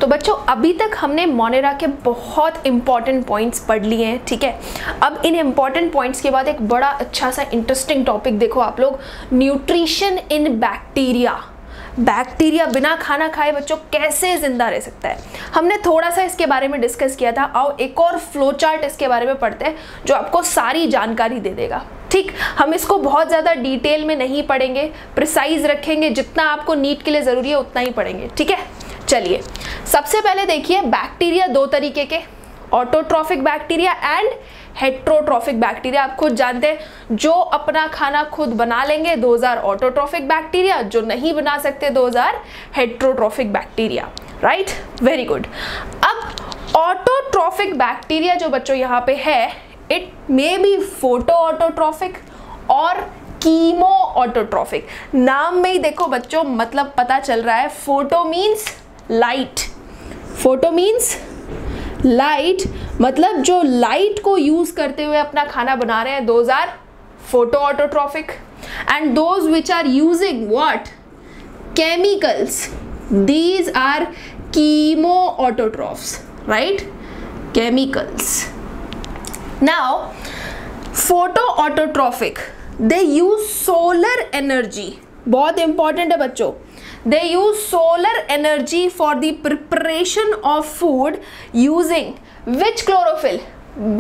तो बच्चों अभी तक हमने मोनेरा के बहुत इंपॉर्टेंट पॉइंट्स पढ़ लिए हैं, ठीक है। अब इन इंपॉर्टेंट पॉइंट्स के बाद एक बड़ा अच्छा सा इंटरेस्टिंग टॉपिक देखो आप लोग, न्यूट्रिशन इन बैक्टीरिया। बैक्टीरिया बिना खाना खाए बच्चों कैसे जिंदा रह सकता है, हमने थोड़ा सा इसके बारे में डिस्कस किया था। आओ एक और फ्लो चार्ट इसके बारे में पढ़ते हैं जो आपको सारी जानकारी दे देगा, ठीक। हम इसको बहुत ज़्यादा डिटेल में नहीं पढ़ेंगे, प्रिसाइज रखेंगे, जितना आपको नीट के लिए ज़रूरी है उतना ही पढ़ेंगे, ठीक है। चलिए सबसे पहले देखिए, बैक्टीरिया दो तरीके के, autotrophic bacteria and heterotrophic bacteria. आप खुद जानते हैं जो अपना खाना खुद बना लेंगे 2000 ऑटोट्रॉफिक बैक्टीरिया, जो नहीं बना सकते 2000 heterotrophic bacteria, right, very good. अब ऑटोट्रॉफिक बैक्टीरिया जो बच्चों यहाँ पे है, it may be photo autotrophic और कीमो ऑटोट्रॉफिक। नाम में ही देखो बच्चों मतलब पता चल रहा है, photo means light, photo means light, मतलब जो लाइट को यूज करते हुए अपना खाना बना रहे हैं, those are photo autotrophic. And those which are using what, chemicals, these are chemo autotrophs, right, chemicals. Now photo autotrophic, they use solar energy, बहुत इंपॉर्टेंट है बच्चों, they use solar energy for the preparation of food using which chlorophyll,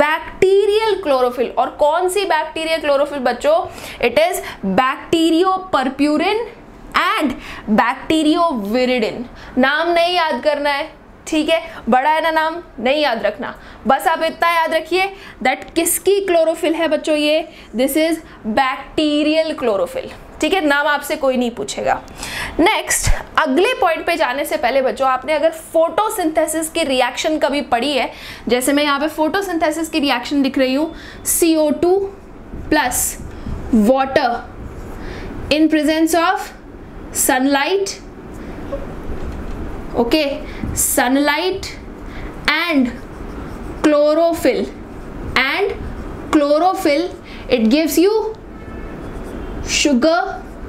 bacterial chlorophyll। और कौन सी bacterial chlorophyll बच्चों, it is bacteriopurpurin and bacterioviridin। नाम नहीं याद करना है, ठीक है, बड़ा है ना नाम, नहीं याद रखना, बस आप इतना याद रखिए दैट किसकी क्लोरोफिल है बच्चों ये, दिस इज बैक्टीरियल क्लोरोफिल, ठीक है। नाम आपसे कोई नहीं पूछेगा। नेक्स्ट अगले पॉइंट पे जाने से पहले बच्चों, आपने अगर फोटोसिंथेसिस की रिएक्शन कभी पढ़ी है, जैसे मैं यहाँ पे फोटोसिंथेसिस की रिएक्शन लिख रही हूँ, CO2 plus water in presence of sunlight, okay, sunlight and chlorophyll, and chlorophyll it gives you sugar,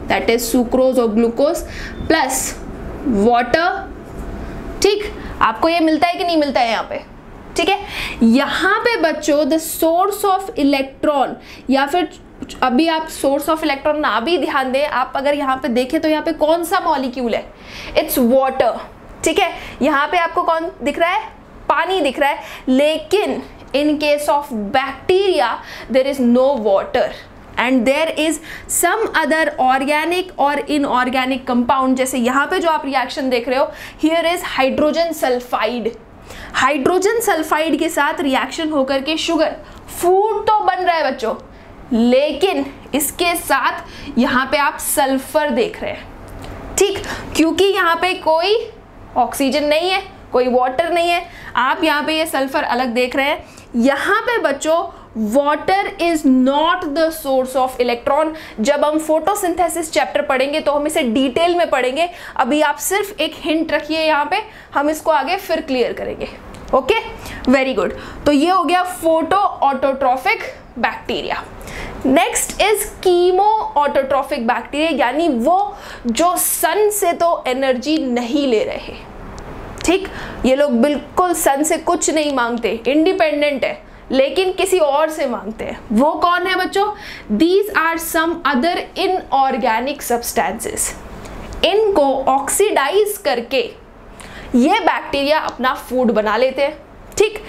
that is sucrose or glucose plus water, ठीक। आपको ये मिलता है कि नहीं मिलता है यहाँ पे, ठीक है। यहाँ पे बच्चों द सोर्स ऑफ इलेक्ट्रॉन, या फिर अभी आप सोर्स ऑफ इलेक्ट्रॉन ना भी ध्यान दें, आप अगर यहाँ पे देखें तो यहाँ पे कौन सा मॉलिक्यूल है, इट्स वाटर, ठीक है। यहाँ पे आपको कौन दिख रहा है, पानी दिख रहा है, लेकिन in case of bacteria there is no water and there is some other organic और इनऑर्गेनिक कंपाउंड। जैसे यहाँ पे जो आप रिएक्शन देख रहे हो, here is hydrogen sulphide, hydrogen sulphide के साथ रिएक्शन होकर के शुगर, फूड तो बन रहा है बच्चों, लेकिन इसके साथ यहाँ पे आप सल्फर देख रहे हैं, ठीक, क्योंकि यहाँ पे कोई ऑक्सीजन नहीं है, कोई वाटर नहीं है, आप यहाँ पे ये सल्फर अलग देख रहे हैं। यहाँ पे बच्चों water is not the source of electron. जब हम फोटोसिंथेसिस चैप्टर पढ़ेंगे तो हम इसे डिटेल में पढ़ेंगे, अभी आप सिर्फ एक हिंट रखिए यहाँ पे, हम इसको आगे फिर क्लियर करेंगे, ओके, वेरी गुड। तो ये हो गया photo autotrophic bacteria. Next is chemo autotrophic bacteria, यानी वो जो सन से तो एनर्जी नहीं ले रहे, ठीक, ये लोग बिल्कुल सन से कुछ नहीं मांगते, इंडिपेंडेंट है, लेकिन किसी और से मांगते हैं। वो कौन है बच्चों, these are some other inorganic substances. इनको ऑक्सीडाइज करके ये बैक्टीरिया अपना फूड बना लेते हैं, ठीक।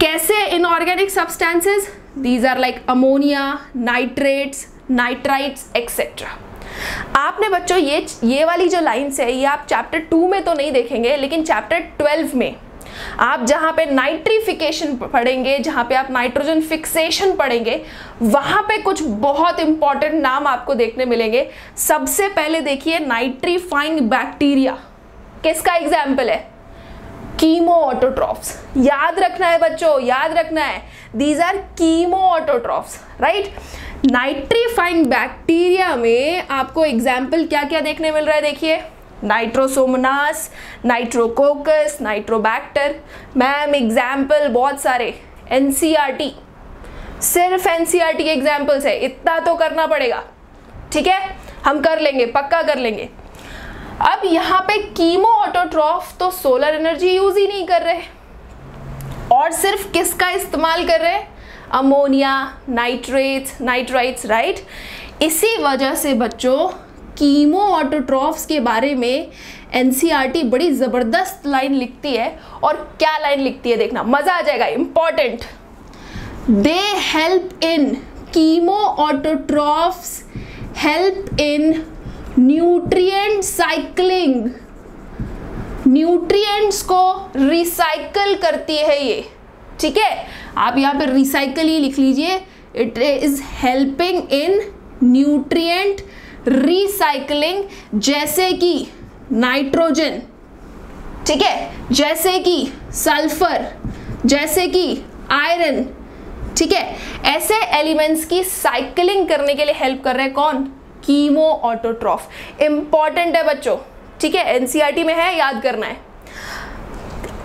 कैसे inorganic substances, these are like ammonia, nitrates, nitrites etcetera. आपने बच्चों ये वाली जो लाइन्स है, ये आप चैप्टर 2 में तो नहीं देखेंगे, लेकिन चैप्टर 12 में आप जहाँ पे नाइट्रिफिकेशन पढ़ेंगे, जहाँ पे आप नाइट्रोजन फिक्सेशन पढ़ेंगे, वहाँ पे कुछ बहुत इंपॉर्टेंट नाम आपको देखने मिलेंगे। सबसे पहले देखिए नाइट्रीफाइंग बैक्टीरिया, किसका एग्जाम्पल है, कीमो ऑटोट्रॉफ्स। याद रखना है बच्चों, याद रखना है, these are chemo autotrophs, right. Nitrifying bacteria में आपको एग्जाम्पल क्या क्या देखने मिल रहा है, देखिए, Nitrosomonas, Nitrococcus, Nitrobacter. Ma'am example बहुत सारे, एनसीईआरटी, सिर्फ एनसीईआरटी के एग्जाम्पल्स है, इतना तो करना पड़ेगा, ठीक है, हम कर लेंगे, पक्का कर लेंगे। अब यहाँ पे कीमो ऑटोट्रॉफ तो सोलर एनर्जी यूज ही नहीं कर रहे और सिर्फ किसका इस्तेमाल कर रहे हैं, अमोनिया, नाइट्राइट्स, राइट। इसी वजह से बच्चों कीमो ऑटोट्रॉफ्स के बारे में एनसीईआरटी बड़ी जबरदस्त लाइन लिखती है। और क्या लाइन लिखती है देखना, मजा आ जाएगा, important. They help in, chemo autotrophs help in nutrient cycling, nutrients को रिसाइकल करती है ये, ठीक है। आप यहाँ पे रिसाइकल ही लिख लीजिए, it is helping in nutrient recycling, जैसे कि नाइट्रोजन, ठीक है, जैसे कि सल्फर, जैसे कि आयरन, ठीक है। ऐसे एलिमेंट्स की साइकिलिंग करने के लिए हेल्प कर रहे हैं कौन, कीमो ऑटोट्रॉफ। इंपॉर्टेंट है बच्चों, ठीक है, एनसीईआरटी में है, याद करना है।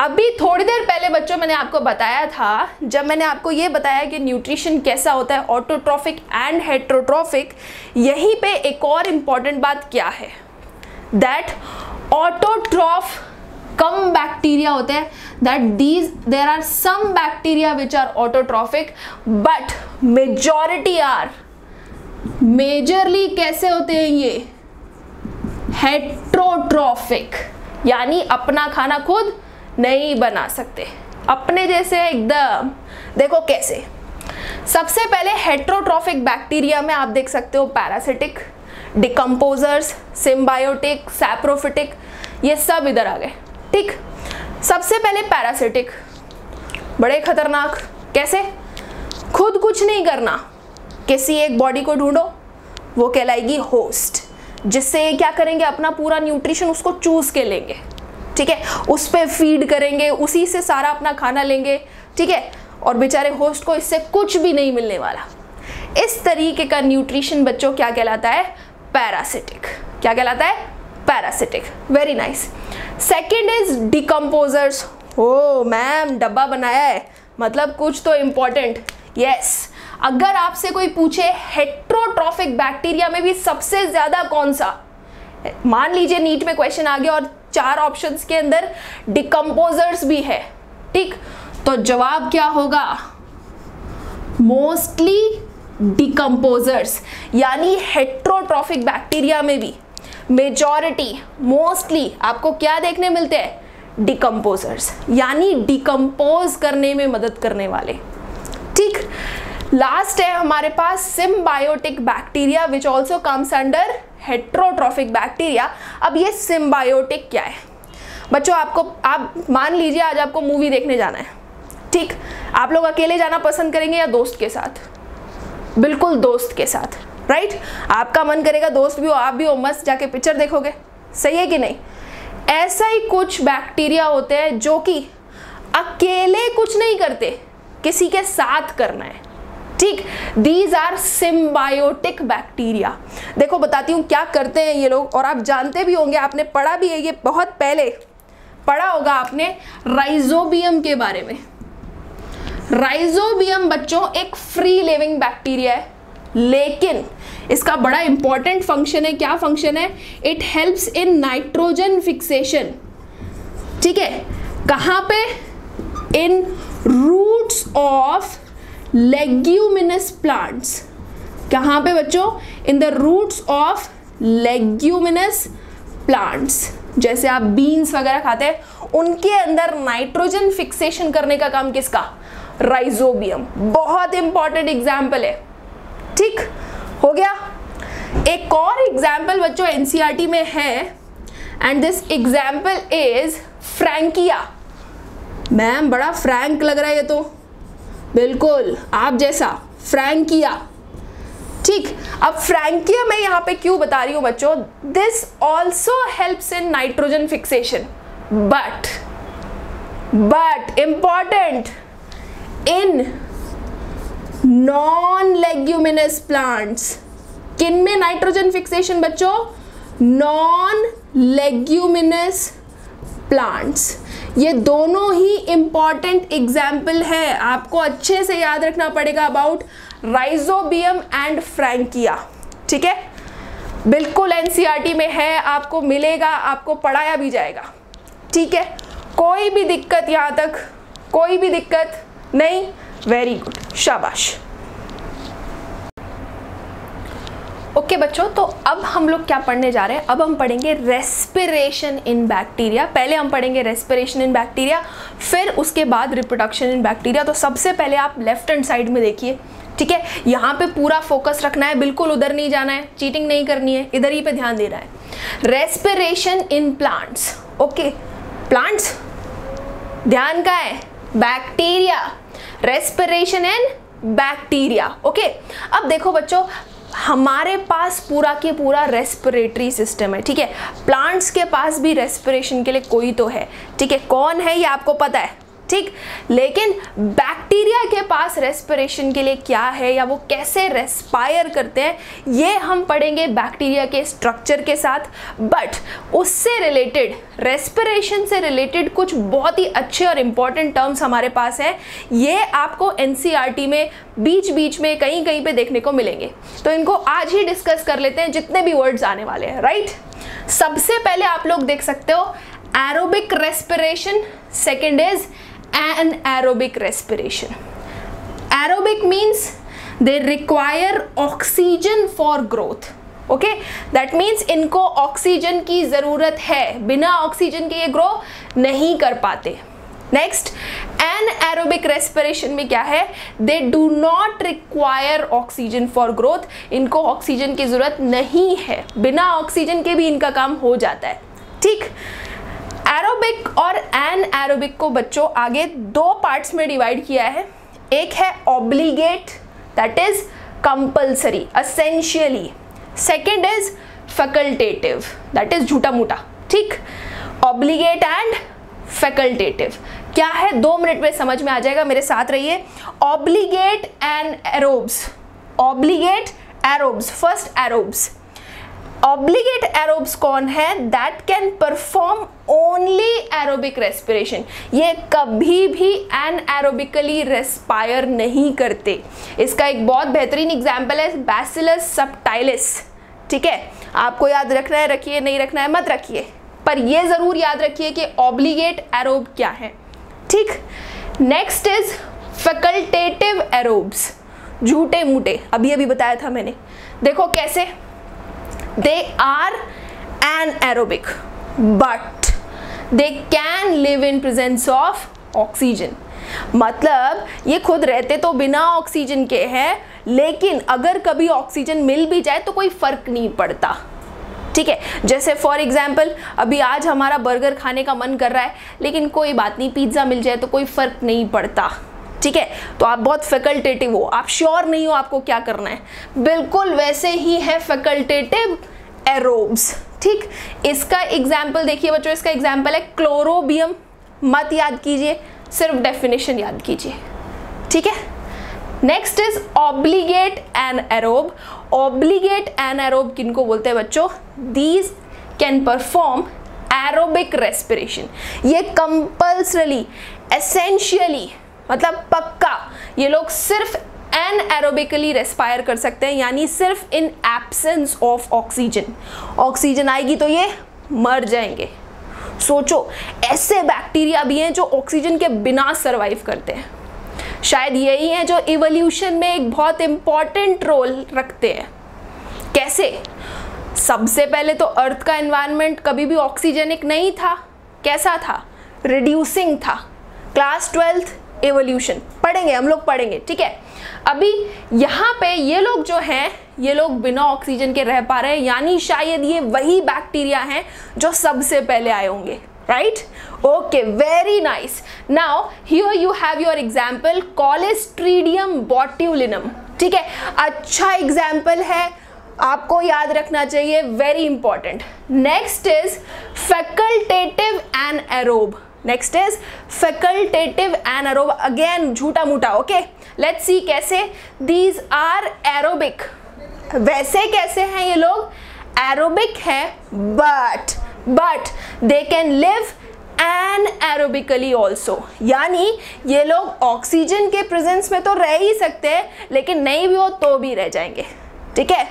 अभी थोड़ी देर पहले बच्चों मैंने आपको बताया था, जब मैंने आपको ये बताया कि न्यूट्रिशन कैसा होता है, ऑटोट्रॉफिक एंड हेट्रोट्रॉफिक, यहीं पे एक और इंपॉर्टेंट बात क्या है, दैट ऑटोट्रॉफ कम बैक्टीरिया होते हैं, that there are some bacteria which are autotrophic but majority are, majorly कैसे होते हैं ये, हेट्रोट्रॉफिक, यानी अपना खाना खुद नहीं बना सकते, अपने जैसे एकदम। देखो कैसे, सबसे पहले हेट्रोट्रॉफिक बैक्टीरिया में आप देख सकते हो पैरासिटिक, डिकम्पोजर्स, सिम्बायोटिक, सैप्रोफिटिक, ये सब इधर आ गए, ठीक। सबसे पहले पैरासिटिक, बड़े खतरनाक, कैसे, खुद कुछ नहीं करना, किसी एक बॉडी को ढूंढो, वो कहलाएगी होस्ट, जिससे ये क्या करेंगे, अपना पूरा न्यूट्रिशन उसको चूज के लेंगे, ठीक है, उस पर फीड करेंगे, उसी से सारा अपना खाना लेंगे, ठीक है, और बेचारे होस्ट को इससे कुछ भी नहीं मिलने वाला। इस तरीके का न्यूट्रिशन बच्चों क्या कहलाता है, पैरासिटिक। क्या कहलाता है, parasitic. Very nice. Second is decomposers. Oh ma'am डब्बा बनाया है, मतलब कुछ तो इंपॉर्टेंट। यस, अगर आपसे कोई पूछे हेट्रोट्रॉफिक बैक्टीरिया में भी सबसे ज्यादा कौन सा, मान लीजिए नीट में क्वेश्चन आ गया और 4 ऑप्शंस के अंदर डिकम्पोजर्स भी है, ठीक, तो जवाब क्या होगा, मोस्टली डिकम्पोजर्स, यानी हेट्रोट्रॉफिक बैक्टीरिया में भी मेजॉरिटी, मोस्टली आपको क्या देखने मिलते हैं, डिकम्पोजर्स, यानी डिकम्पोज करने में मदद करने वाले, ठीक। लास्ट है हमारे पास symbiotic bacteria which also comes under heterotrophic bacteria. अब ये सिम्बायोटिक क्या है बच्चों, आप मान लीजिए आज आपको मूवी देखने जाना है, ठीक, आप लोग अकेले जाना पसंद करेंगे या दोस्त के साथ, बिल्कुल दोस्त के साथ, राइट। आपका मन करेगा दोस्त भी हो आप भी हो, मस्त जाके पिक्चर देखोगे, सही है कि नहीं। ऐसा ही कुछ बैक्टीरिया होते हैं जो कि अकेले कुछ नहीं करते, किसी के साथ करना है, ठीक। These are symbiotic bacteria. देखो बताती हूँ क्या करते हैं ये लोग, और आप जानते भी होंगे, आपने पढ़ा भी है, ये बहुत पहले पढ़ा होगा आपने राइजोबियम के बारे में। राइजोबियम बच्चों एक फ्री लिविंग बैक्टीरिया है, लेकिन इसका बड़ा इंपॉर्टेंट फंक्शन है। क्या फंक्शन है, it helps in nitrogen fixation, ठीक है, कहां पे, in roots of leguminous plants. कहां पे बच्चों, in the roots of leguminous plants, जैसे आप बीन्स वगैरह खाते हैं, उनके अंदर नाइट्रोजन फिक्सेशन करने का काम किसका, राइजोबियम। बहुत इंपॉर्टेंट एग्जाम्पल है, ठीक हो गया। एक और एग्जाम्पल बच्चों एनसीईआरटी में है, and this example is Frankia. Ma'am बड़ा फ्रैंक लग रहा है ये तो, बिल्कुल आप जैसा, फ्रैंकिया, ठीक। अब फ्रैंकिया मैं यहाँ पे क्यों बता रही हूँ बच्चों, this also helps in nitrogen fixation, but important, in non leguminous plants. किन में नाइट्रोजन फिक्सेशन बच्चों, नॉन लेग्यूमिनस प्लांट्स। ये दोनों ही इंपॉर्टेंट एग्जाम्पल है, आपको अच्छे से याद रखना पड़ेगा अबाउट राइजोबियम एंड फ्रैंकिया, ठीक है। बिल्कुल एनसीईआरटी में है, आपको मिलेगा, आपको पढ़ाया भी जाएगा, ठीक है। कोई भी दिक्कत यहाँ तक, कोई भी दिक्कत नहीं? वेरी गुड, शाबाश। ओके बच्चों, तो अब हम लोग क्या पढ़ने जा रहे हैं? अब हम पढ़ेंगे रेस्पिरेशन इन बैक्टीरिया। पहले हम पढ़ेंगे रेस्पिरेशन इन बैक्टीरिया, फिर उसके बाद रिप्रोडक्शन इन बैक्टीरिया। तो सबसे पहले आप लेफ्ट हैंड साइड में देखिए, ठीक है। यहाँ पे पूरा फोकस रखना है, बिल्कुल उधर नहीं जाना है, चीटिंग नहीं करनी है, इधर ही पे ध्यान देना है। Respiration in plants, okay. Plants, ध्यान का है bacteria, respiration in bacteria, okay. अब देखो बच्चों, हमारे पास पूरा के पूरा रेस्पिरेटरी सिस्टम है, ठीक है। प्लांट्स के पास भी रेस्पिरेशन के लिए कोई तो है, ठीक है। कौन है ये आपको पता है, ठीक। लेकिन बैक्टीरिया के पास रेस्पिरेशन के लिए क्या है या वो कैसे रेस्पायर करते हैं, ये हम पढ़ेंगे बैक्टीरिया के स्ट्रक्चर के साथ। बट उससे रिलेटेड, रेस्पिरेशन से रिलेटेड कुछ बहुत ही अच्छे और इंपॉर्टेंट टर्म्स हमारे पास हैं। ये आपको एनसीईआरटी में बीच बीच में कहीं कहीं पे देखने को मिलेंगे, तो इनको आज ही डिस्कस कर लेते हैं, जितने भी वर्ड्स आने वाले हैं, राइट। सबसे पहले आप लोग देख सकते हो aerobic respiration, second is anaerobic respiration. Aerobic means they require oxygen for growth. Okay, that means इनको ऑक्सीजन की जरूरत है, बिना ऑक्सीजन के ये ग्रो नहीं कर पाते। नेक्स्ट, anaerobic respiration में क्या है? They do not require oxygen for growth. इनको ऑक्सीजन की जरूरत नहीं है, बिना ऑक्सीजन के भी इनका काम हो जाता है, ठीक। एरोबिक और एनएरोबिक को बच्चों आगे दो पार्ट्स में डिवाइड किया है। एक है obligate, that is compulsory, essentially. Second is facultative, that is झूठा मूठा, ठीक। ऑब्लिगेट एंड फैकल्टेटिव क्या है, 2 मिनट में समझ में आ जाएगा, मेरे साथ रहिए। Obligate and aerobes, obligate aerobes, first aerobes. Obligate aerobes कौन है? That can perform only aerobic respiration, ये कभी भी एनएरोबिकली रेस्पायर नहीं करते। इसका एक बहुत बेहतरीन एग्जाम्पल है बैसिलस सबटाइलिस, ठीक है। आपको याद रखना है रखिए, नहीं रखना है मत रखिए, पर ये जरूर याद रखिए कि ऑब्लिगेट एरोब क्या है, ठीक। नेक्स्ट इज फैकल्टेटिव एरोब्स, झूठे मूठे, अभी बताया था मैंने। देखो कैसे, they are anaerobic but they can live in presence of oxygen. मतलब ये खुद रहते तो बिना ऑक्सीजन के हैं, लेकिन अगर कभी ऑक्सीजन मिल भी जाए तो कोई फर्क नहीं पड़ता, ठीक है। जैसे फॉर एग्जाम्पल अभी आज हमारा बर्गर खाने का मन कर रहा है, लेकिन कोई बात नहीं, पिज्ज़ा मिल जाए तो कोई फर्क नहीं पड़ता, ठीक है। तो आप बहुत फैकल्टेटिव हो, आप श्योर नहीं हो आपको क्या करना है, बिल्कुल वैसे ही है फैकल्टेटिव एरोब्स, ठीक। इसका एग्जाम्पल देखिए बच्चों, इसका एग्जाम्पल है क्लोरोबियम, मत याद कीजिए, सिर्फ डेफिनेशन याद कीजिए, ठीक है। Next is obligate anaerobe. Obligate anaerobe किनको बोलते हैं बच्चों? These can perform aerobic respiration, ये कंपल्सरली, एसेंशियली, मतलब पक्का ये लोग सिर्फ एनएरोबिकली रेस्पायर कर सकते हैं, यानी सिर्फ in absence of oxygen. Oxygen आएगी तो ये मर जाएंगे। सोचो, ऐसे बैक्टीरिया भी हैं जो ऑक्सीजन के बिना सरवाइव करते हैं। शायद यही हैं जो इवोल्यूशन में एक बहुत इंपॉर्टेंट रोल रखते हैं। कैसे? सबसे पहले तो अर्थ का एनवायरनमेंट कभी भी ऑक्सीजनिक नहीं था, कैसा था? रिड्यूसिंग था। क्लास 12th एवोल्यूशन पढ़ेंगे, हम लोग पढ़ेंगे, ठीक है। अभी यहाँ पे ये लोग जो हैं, ये लोग बिना ऑक्सीजन के रह पा रहे हैं, यानी शायद ये वही बैक्टीरिया हैं जो सबसे पहले आए होंगे, right? Okay, very nice. Now here you have your example Clostridium botulinum, ठीक है। अच्छा एग्जाम्पल है, आपको याद रखना चाहिए, very important. Next is facultative anaerobe. Next is facultative anaerobe, again झूठा मूठा, ओके। लेट्स सी कैसे। दीज आर एरोबिक, वैसे कैसे हैं ये लोग? एरोबिक है, but they can live anaerobically also, यानी ये लोग ऑक्सीजन के प्रेजेंस में तो रह ही सकते हैं, लेकिन नहीं भी हो तो भी रह जाएंगे, ठीक है।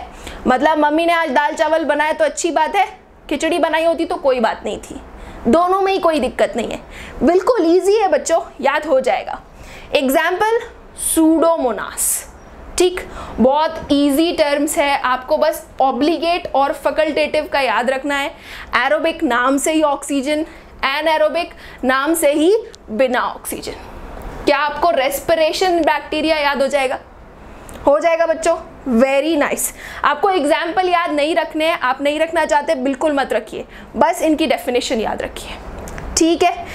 मतलब मम्मी ने आज दाल चावल बनाया तो अच्छी बात है, खिचड़ी बनाई होती तो कोई बात नहीं थी, दोनों में ही कोई दिक्कत नहीं है, बिल्कुल ईजी है बच्चों, याद हो जाएगा। एग्जाम्पल सूडोमोनास, ठीक, बहुत इजी टर्म्स है, आपको बस ऑब्लिगेट और फैकल्टेटिव का याद रखना है। एरोबिक नाम से ही ऑक्सीजन, एनएरोबिक नाम से ही बिना ऑक्सीजन। क्या आपको रेस्पिरेशन बैक्टीरिया याद हो जाएगा? हो जाएगा बच्चों, वेरी नाइस। आपको एग्जाम्पल याद नहीं रखने हैं, आप नहीं रखना चाहते बिल्कुल मत रखिए, बस इनकी डेफिनेशन याद रखिए, ठीक है।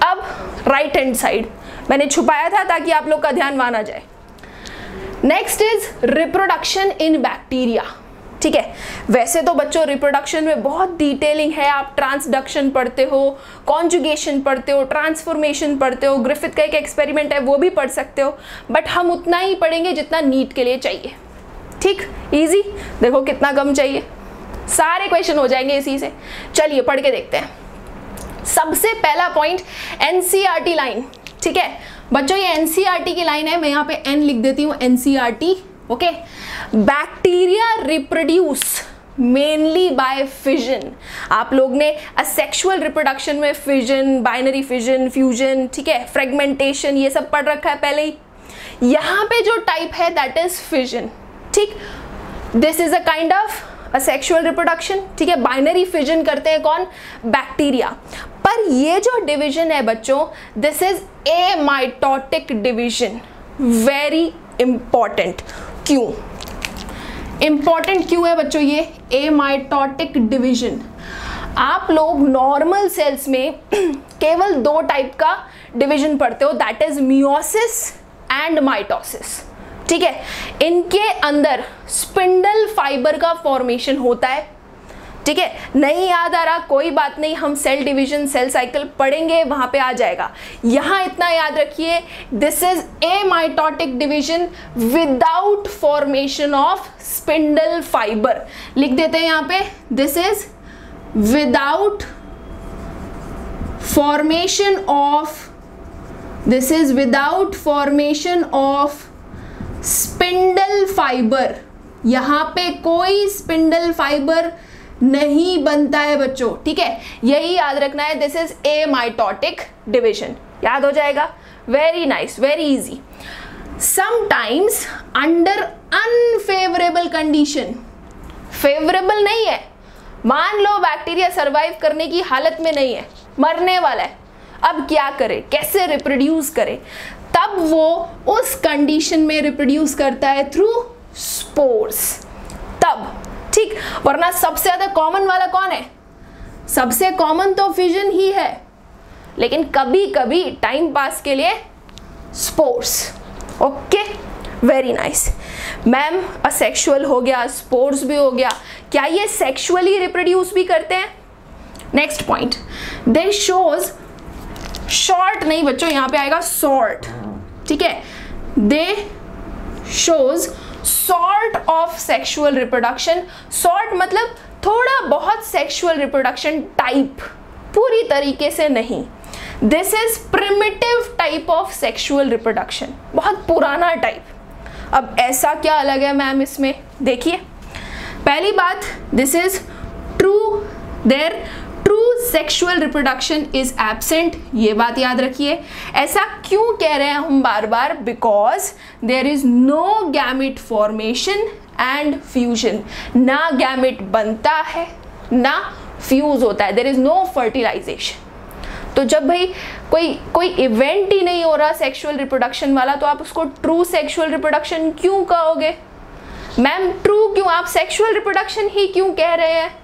अब राइट हैंड साइड मैंने छुपाया था ताकि आप लोग का ध्यान वहां ना जाए। Next is reproduction in bacteria, ठीक है। वैसे तो बच्चों रिप्रोडक्शन में बहुत डिटेलिंग है, आप ट्रांसडक्शन पढ़ते हो, कॉन्जुगेशन पढ़ते हो, ट्रांसफॉर्मेशन पढ़ते हो, ग्रिफिथ का एक एक्सपेरिमेंट है वो भी पढ़ सकते हो, बट हम उतना ही पढ़ेंगे जितना नीट के लिए चाहिए, ठीक, इजी। देखो कितना कम चाहिए, सारे क्वेश्चन हो जाएंगे इसी से। चलिए पढ़ के देखते हैं। सबसे पहला पॉइंट एनसीईआरटी लाइन, ठीक है बच्चों, ये एनसीईआरटी की लाइन है, मैं यहाँ पे एन लिख देती हूँ, NCERT, okay. Bacteria reproduce mainly by fission. आप लोग ने असेक्सुअल रिप्रोडक्शन में फिजन, बाइनरी फिजन, फ्यूजन, ठीक है, फ्रेगमेंटेशन, ये सब पढ़ रखा है पहले ही। यहाँ पे जो टाइप है दैट इज फिजन, ठीक। This is a kind of asexual reproduction, ठीक है। बाइनरी फिजन करते हैं कौन? बैक्टीरिया। पर ये जो डिवीजन है बच्चों, this is amitotic division, very important. क्यों इंपॉर्टेंट क्यों है बच्चों ये एमाइटोटिक डिवीजन? आप लोग नॉर्मल सेल्स में केवल दो टाइप का डिवीजन पढ़ते हो, that is meiosis and mitosis, ठीक है। इनके अंदर स्पिंडल फाइबर का फॉर्मेशन होता है, ठीक है। नहीं याद आ रहा कोई बात नहीं, हम सेल डिवीजन, सेल साइकिल पढ़ेंगे, वहां पे आ जाएगा। यहां इतना याद रखिए, this is amitotic division without formation of spindle fibre. लिख देते हैं यहां पे, this is without formation of, this is without formation of spindle fibre. यहां पे कोई स्पिंडल फाइबर नहीं बनता है बच्चों, ठीक है, यही याद रखना है। दिस इज एमाइटोटिक डिवीजन, याद हो जाएगा, very nice, very easy. Sometimes under unfavourable condition, favourable नहीं है, मान लो बैक्टीरिया सरवाइव करने की हालत में नहीं है, मरने वाला है, अब क्या करे, कैसे रिप्रोड्यूस करे? तब वो उस कंडीशन में रिप्रोड्यूस करता है थ्रू स्पोर्स, तब, ठीक। वरना सबसे ज्यादा कॉमन वाला कौन है? सबसे कॉमन तो फिजन ही है, लेकिन कभी कभी टाइम पास के लिए spores, okay, very nice. Ma'am asexual हो गया, स्पोर्स भी हो गया, क्या ये सेक्सुअली रिप्रोड्यूस भी करते हैं? नेक्स्ट पॉइंट, दे शोज, शॉर्ट नहीं बच्चों, यहां पे आएगा सॉर्ट, ठीक है, दे shows sort of sexual reproduction. Sort मतलब थोड़ा बहुत सेक्सुअल रिप्रोडक्शन टाइप, पूरी तरीके से नहीं। This is primitive type of sexual reproduction, बहुत पुराना टाइप। अब ऐसा क्या अलग है मैम इसमें? देखिए, पहली बात, this is true, there true sexual reproduction is absent, ये बात याद रखिए। ऐसा क्यों कह रहे हैं हम बार बार? Because there is no gamete formation and fusion, ना गैमेट बनता है ना फ्यूज होता है, देयर इज नो फर्टिलाइजेशन। तो जब भाई कोई इवेंट ही नहीं हो रहा सेक्सुअल रिप्रोडक्शन वाला, तो आप उसको ट्रू सेक्सुअल रिप्रोडक्शन क्यों कहोगे? मैम ट्रू क्यों, आप सेक्सुअल रिप्रोडक्शन ही क्यों कह रहे हैं?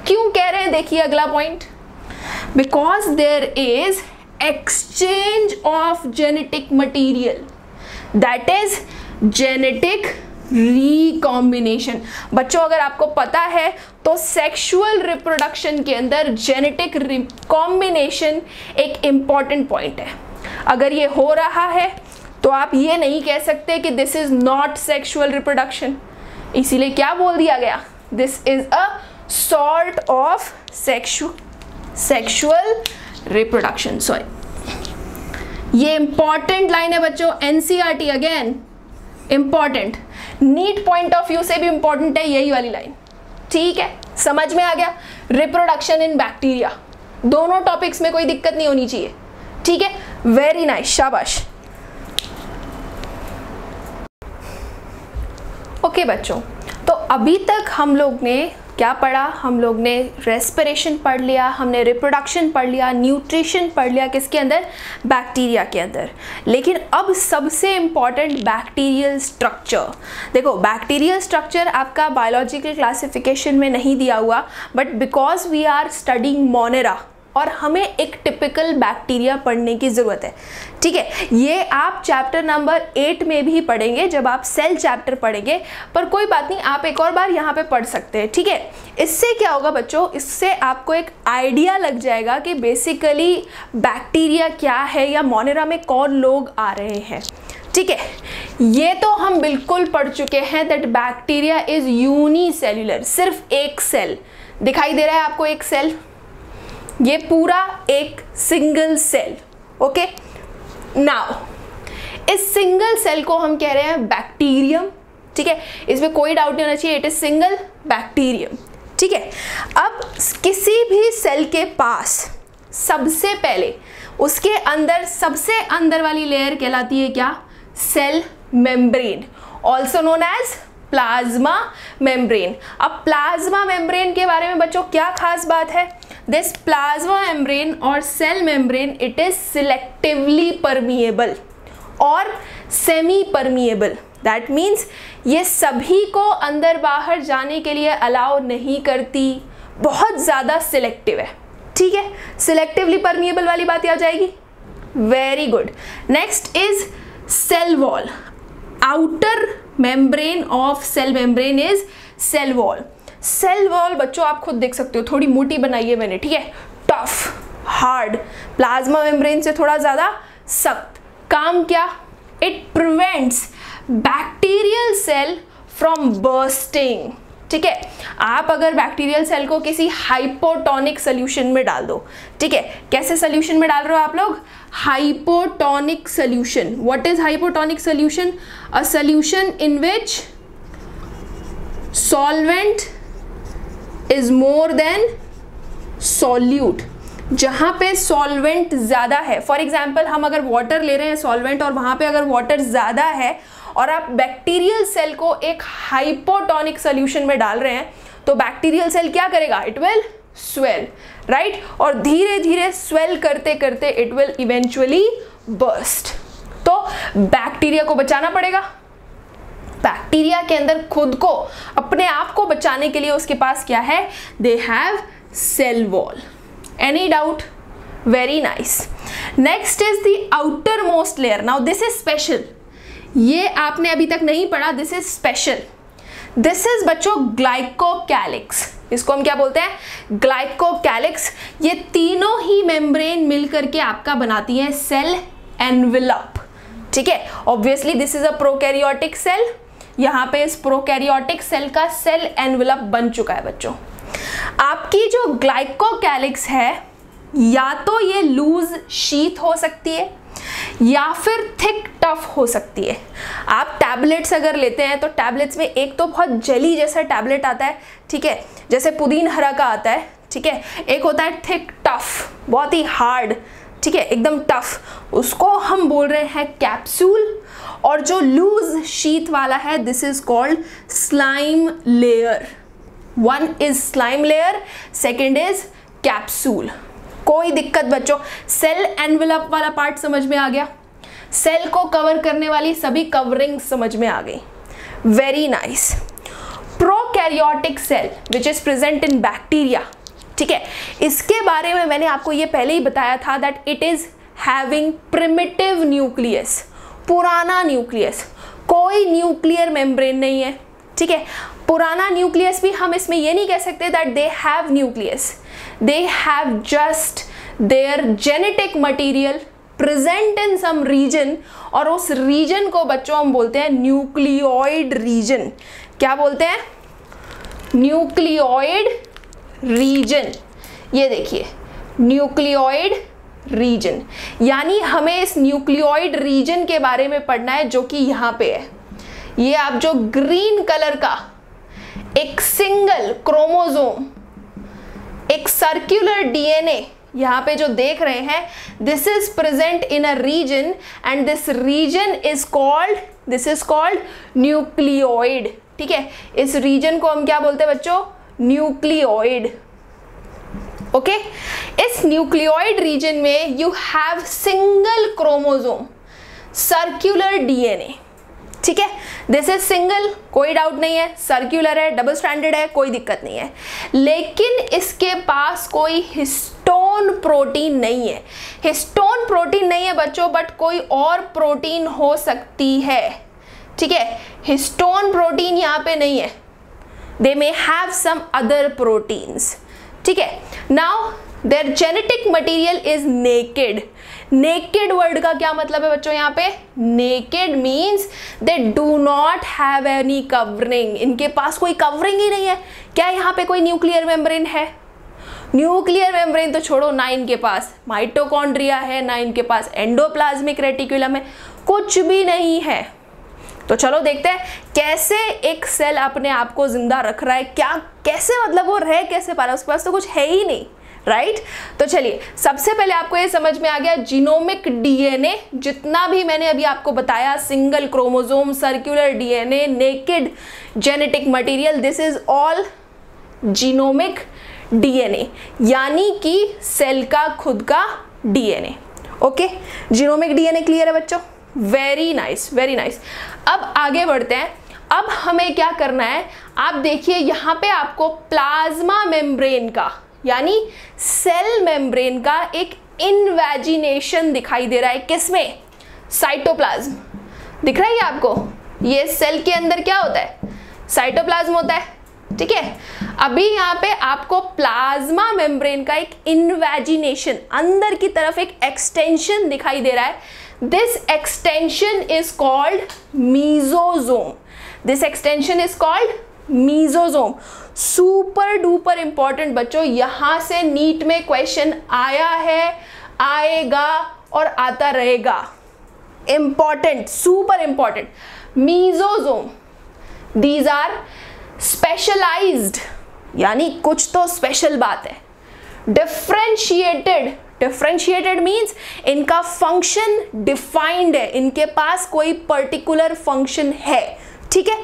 क्यों कह रहे हैं? देखिए अगला point, because there is exchange of genetic material, that is genetic recombination. बच्चों अगर आपको पता है तो सेक्सुअल रिप्रोडक्शन के अंदर जेनेटिक रिकॉम्बिनेशन एक इंपॉर्टेंट पॉइंट है। अगर ये हो रहा है तो आप ये नहीं कह सकते कि this is not sexual reproduction, इसीलिए क्या बोल दिया गया? This is a sort of sexual reproduction. Sorry, ये इंपॉर्टेंट लाइन है बच्चों, NCERT again important. NEET point of view से भी इंपॉर्टेंट है यही वाली लाइन, ठीक है, समझ में आ गया। रिप्रोडक्शन इन बैक्टीरिया, दोनों टॉपिक्स में कोई दिक्कत नहीं होनी चाहिए, ठीक है, वेरी नाइस, शाबाश। ओके बच्चों, तो अभी तक हम लोग ने क्या पढ़ा, हम लोग ने रेस्पिरेशन पढ़ लिया, हमने रिप्रोडक्शन पढ़ लिया, न्यूट्रिशन पढ़ लिया, किसके अंदर, बैक्टीरिया के अंदर। लेकिन अब सबसे इम्पॉर्टेंट बैक्टीरियल स्ट्रक्चर। देखो बैक्टीरियल स्ट्रक्चर आपका बायोलॉजिकल क्लासिफिकेशन में नहीं दिया हुआ, but because we are studying Monera और हमें एक टिपिकल बैक्टीरिया पढ़ने की ज़रूरत है, ठीक है। ये आप चैप्टर नंबर 8 में भी पढ़ेंगे जब आप सेल चैप्टर पढ़ेंगे, पर कोई बात नहीं, आप एक और बार यहाँ पे पढ़ सकते हैं, ठीक है। इससे क्या होगा बच्चों, इससे आपको एक आइडिया लग जाएगा कि बेसिकली बैक्टीरिया क्या है या मोनेरा में कौन लोग आ रहे हैं, ठीक है। ये तो हम बिल्कुल पढ़ चुके हैं दैट बैक्टीरिया इज यूनिसेल्युलर, सिर्फ एक सेल दिखाई दे रहा है आपको, एक सेल, ये पूरा एक सिंगल सेल, ओके। नाउ इस सिंगल सेल को हम कह रहे हैं बैक्टीरियम, ठीक है, इसमें कोई डाउट नहीं होना चाहिए, इट इज सिंगल बैक्टीरियम, ठीक है। अब किसी भी सेल के पास सबसे पहले उसके अंदर सबसे अंदर वाली लेयर कहलाती है क्या, cell membrane, also known as plasma membrane. अब प्लाज्मा मेम्ब्रेन के बारे में बच्चों क्या खास बात है, दिस प्लाज्मा मेम्ब्रेन और cell membrane it is selectively permeable और सेमी परमिएबल, दैट मीन्स ये सभी को अंदर बाहर जाने के लिए अलाउ नहीं करती, बहुत ज़्यादा सिलेक्टिव है, ठीक है। सिलेक्टिवली परमिएबल वाली बात आ जाएगी, very good. Next is cell wall, outer membrane of cell membrane is cell wall. Cell wall बच्चों आप खुद देख सकते हो, थोड़ी मोटी बनाई है मैंने, ठीक है, टफ, हार्ड, प्लाज्मा मेम्ब्रेन से थोड़ा ज़्यादा सख्त। काम क्या, it prevents bacterial cell from bursting, ठीक है। आप अगर बैक्टीरियल सेल को किसी हाइपोटोनिक सोल्यूशन में डाल दो, ठीक है, कैसे सोल्यूशन में डाल रहे हो आप लोग, hypotonic solution. What is hypotonic solution, a solution in which solvent is more than solute, जहां पे सॉल्वेंट ज्यादा है। फॉर एग्जाम्पल हम अगर वाटर ले रहे हैं सॉल्वेंट और वहां पे अगर वाटर ज्यादा है और आप बैक्टीरियल सेल को एक हाइपोटोनिक सोल्यूशन में डाल रहे हैं, तो बैक्टीरियल सेल क्या करेगा, इट विल स्वेल, राइट, और धीरे धीरे स्वेल करते करते इट विल इवेंचुअली बर्स्ट। तो बैक्टीरिया को बचाना पड़ेगा, बैक्टीरिया के अंदर खुद को, अपने आप को बचाने के लिए उसके पास क्या है, they have cell wall. Any doubt, very nice. Next is the outer most layer, now this is special, ये आपने अभी तक नहीं पढ़ा, this is special. This is बच्चों ग्लाइकोकैलिक्स, इसको हम क्या बोलते हैं, ग्लाइकोकैलिक्स। ये तीनों ही मेम्ब्रेन मिलकर के आपका बनाती है सेल एनवेलप, ठीक है। Obviously this is a prokaryotic cell, यहाँ पे इस प्रोकैरियोटिक सेल का सेल एनवेलप बन चुका है बच्चों। आपकी जो ग्लाइकोकैलिक्स है, या तो ये लूज शीथ हो सकती है या फिर थिक टफ हो सकती है। आप टैबलेट्स अगर लेते हैं तो टैबलेट्स में एक तो बहुत जेली जैसा टैबलेट आता है, ठीक है, जैसे पुदीन हरा का आता है, ठीक है, एक होता है थिक टफ, बहुत ही हार्ड, ठीक है, एकदम टफ, उसको हम बोल रहे हैं कैप्सूल। और जो लूज शीथ वाला है, this is called slime layer. One is slime layer, second is capsule. कोई दिक्कत बच्चों, सेल एनवेलप वाला पार्ट समझ में आ गया, सेल को कवर करने वाली सभी कवरिंग समझ में आ गई, very nice. Prokaryotic cell which is present in bacteria, ठीक है, इसके बारे में मैंने आपको ये पहले ही बताया था that it is having primitive nucleus, पुराना न्यूक्लियस, कोई न्यूक्लियर मेम्ब्रेन नहीं है, ठीक है। पुराना न्यूक्लियस भी हम इसमें ये नहीं कह सकते that they have nucleus, they have just their genetic material present in some region, और उस region को बच्चों हम बोलते हैं न्यूक्लियोइड रीजन। क्या बोलते हैं, न्यूक्लियोइड रीजन। ये देखिए न्यूक्लियोइड रीजन, यानी हमें इस न्यूक्लियोइड रीजन के बारे में पढ़ना है जो कि यहाँ पे है। ये आप जो ग्रीन कलर का एक सिंगल क्रोमोसोम, एक सर्कुलर डीएनए यहाँ पे जो देख रहे हैं, this is present in a region and this region is called, this is called nucleoid. ठीक है, इस रीजन को हम क्या बोलते हैं बच्चों? न्यूक्लियोइड। ओके, इस न्यूक्लियोइड रीजन में you have single chromosome, circular DNA. ठीक है, दिस इज सिंगल, कोई डाउट नहीं है, सर्कुलर है, डबल स्ट्रैंडेड है, कोई दिक्कत नहीं है। लेकिन इसके पास कोई हिस्टोन प्रोटीन नहीं है। हिस्टोन प्रोटीन नहीं है बच्चों, बट कोई और प्रोटीन हो सकती है। ठीक है, हिस्टोन प्रोटीन यहाँ पे नहीं है, they may have some other proteins. ठीक है, now their genetic material is naked. Naked word का क्या मतलब है बच्चों? यहाँ पे naked means they do not have any covering, इनके पास कोई कवरिंग ही नहीं है। क्या यहाँ पे कोई न्यूक्लियर मेम्ब्रेन है? न्यूक्लियर मेम्ब्रेन तो छोड़ो, ना इनके पास माइटोकॉन्ड्रिया है, ना इनके पास एंडोप्लाज्मिक रेटिकुलम है, कुछ भी नहीं है। तो चलो देखते हैं कैसे एक सेल अपने आप को जिंदा रख रहा है, क्या कैसे, मतलब वो रह कैसे पा रहा है, उसके पास तो कुछ है ही नहीं, राइट? तो चलिए, सबसे पहले आपको ये समझ में आ गया जीनोमिक डीएनए, जितना भी मैंने अभी आपको बताया, single chromosome, circular DNA, naked genetic material, this is all genomic DNA, यानी कि सेल का खुद का DNA. Okay, genomic DNA clear है बच्चों? Very nice, very nice. अब आगे बढ़ते हैं। अब हमें क्या करना है, आप देखिए यहाँ पे आपको प्लाज्मा मेम्ब्रेन का, यानी सेल मेम्ब्रेन का एक इनवेजिनेशन दिखाई दे रहा है। किसमें? साइटोप्लाज्म। दिख रहा है ये आपको? ये सेल के अंदर क्या होता है? साइटोप्लाज्म होता है। ठीक है, अभी यहाँ पे आपको प्लाज्मा मेम्ब्रेन का एक इनवेजिनेशन, अंदर की तरफ एक एक्सटेंशन दिखाई दे रहा है। This extension is called mesosome. This extension is called mesosome. Super duper important बच्चों, यहाँ से नीट में क्वेश्चन आया है, आएगा और आता रहेगा। Important, super important. Mesosome. These are specialized, यानी कुछ तो स्पेशल बात है। Differentiated. डिफ्रेंशिएटेड मीन्स इनका फंक्शन डिफाइंड है, इनके पास कोई पर्टिकुलर फंक्शन है। ठीक है,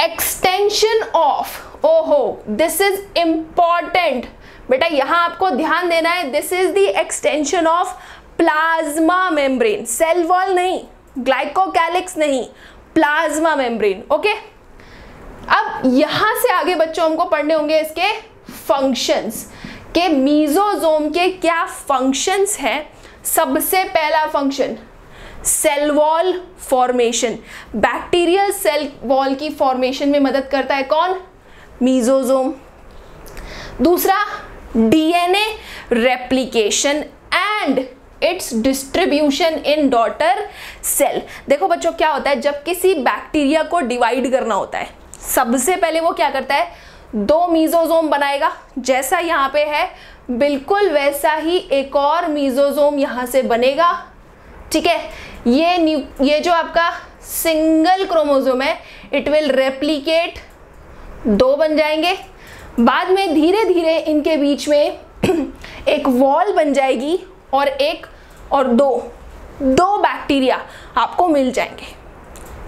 एक्सटेंशन ऑफ, ओहो दिस इज इंपॉर्टेंट बेटा, यहां आपको ध्यान देना है। This is the extension of plasma membrane, cell wall नहीं, ग्लाइकोकैलिक्स नहीं, प्लाज्मा मेम्ब्रेन। ओके, अब यहां से आगे बच्चों हमको पढ़ने होंगे इसके फंक्शंस, के मीजोजोम के क्या फंक्शंस हैं। सबसे पहला function, cell wall formation. Bacterial cell wall की फॉर्मेशन में मदद करता है कौन? मीजोजोम। दूसरा, DNA replication and its distribution in daughter cell. देखो बच्चों, क्या होता है जब किसी बैक्टीरिया को डिवाइड करना होता है, सबसे पहले वो क्या करता है? दो मीजोजोम बनाएगा, जैसा यहाँ पे है बिल्कुल वैसा ही एक और मीजोजोम यहाँ से बनेगा। ठीक है, ये जो आपका सिंगल क्रोमोजोम है, इट विल रेप्लिकेट, दो बन जाएंगे। बाद में धीरे धीरे इनके बीच में एक वॉल बन जाएगी और एक और दो बैक्टीरिया आपको मिल जाएंगे।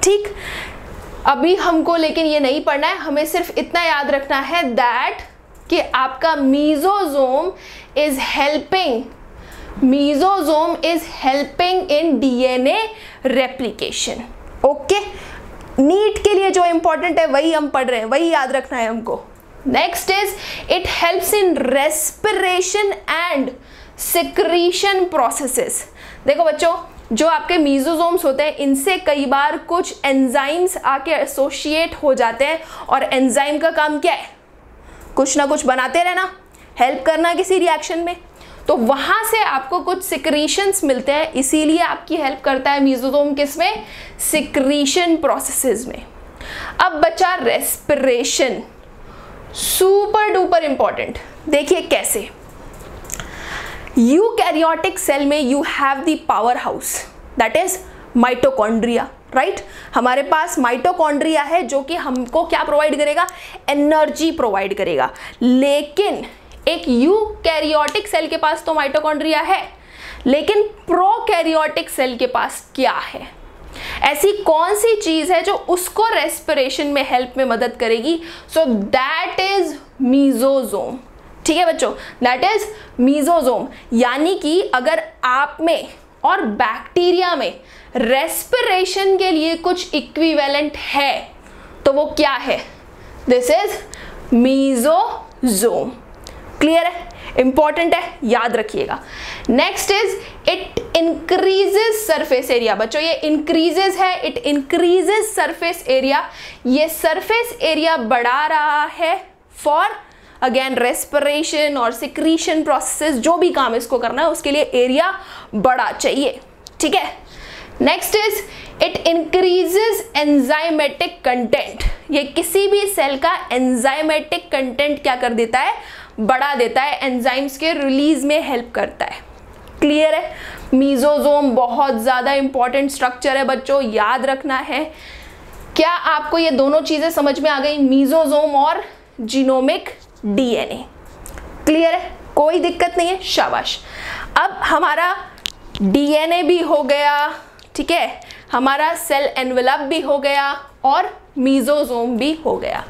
ठीक, अभी हमको लेकिन ये नहीं पढ़ना है, हमें सिर्फ इतना याद रखना है दैट कि आपका mesosome is helping in DNA replication. Okay, NEET के लिए जो इंपॉर्टेंट है वही हम पढ़ रहे हैं, वही याद रखना है हमको। Next is it helps in respiration and secretion processes. देखो बच्चों, जो आपके मीजोजोम्स होते हैं, इनसे कई बार कुछ एंजाइम्स आके एसोसिएट हो जाते हैं, और एंजाइम का काम क्या है? कुछ ना कुछ बनाते रहना, हेल्प करना किसी रिएक्शन में। तो वहां से आपको कुछ सिक्रीशंस मिलते हैं, इसीलिए आपकी हेल्प करता है मीजोजोम किसमें? सिक्रीशन प्रोसेसेस में। अब बचा रेस्पिरेशन, सुपर डुपर इंपॉर्टेंट। देखिए कैसे, यूकैरियोटिक सेल में you have the power house, that is mitochondria. Right. हमारे पास माइटोकॉन्ड्रिया है जो कि हमको क्या प्रोवाइड करेगा, एनर्जी प्रोवाइड करेगा। लेकिन एक यूकैरियोटिक सेल के पास तो माइटोकॉन्ड्रिया है, लेकिन प्रोकैरियोटिक सेल के पास क्या है, ऐसी कौन सी चीज है जो उसको रेस्पिरेशन में हेल्प में मदद करेगी? So that is mesosome. ठीक है बच्चों, दैट इज मीजोजोम। यानी कि अगर आप में और बैक्टीरिया में रेस्पिरेशन के लिए कुछ इक्विवेलेंट है तो वो क्या है? This is mesosome. क्लियर है, इंपॉर्टेंट है, याद रखिएगा। Next is it increases surface area. बच्चों ये इंक्रीजेस है, इट इंक्रीजेस सरफेस एरिया। ये सरफेस एरिया बढ़ा रहा है फॉर अगेन रेस्पिरेशन और सिक्रीशन प्रोसेस, जो भी काम इसको करना है उसके लिए एरिया बड़ा चाहिए। ठीक है, next is it increases enzymatic content. ये किसी भी सेल का एंजाइमेटिक कंटेंट क्या कर देता है, बढ़ा देता है, एंजाइम्स के रिलीज में हेल्प करता है। क्लियर है, मीजोजोम बहुत ज्यादा इंपॉर्टेंट स्ट्रक्चर है बच्चों, याद रखना है। क्या आपको ये दोनों चीजें समझ में आ गई, मीजोजोम और जीनोमिक डीएनए? क्लियर है, कोई दिक्कत नहीं है, शाबाश। अब हमारा डीएनए भी हो गया, ठीक है, हमारा सेल एनवेलप भी हो गया और मीजोजोम भी हो गया।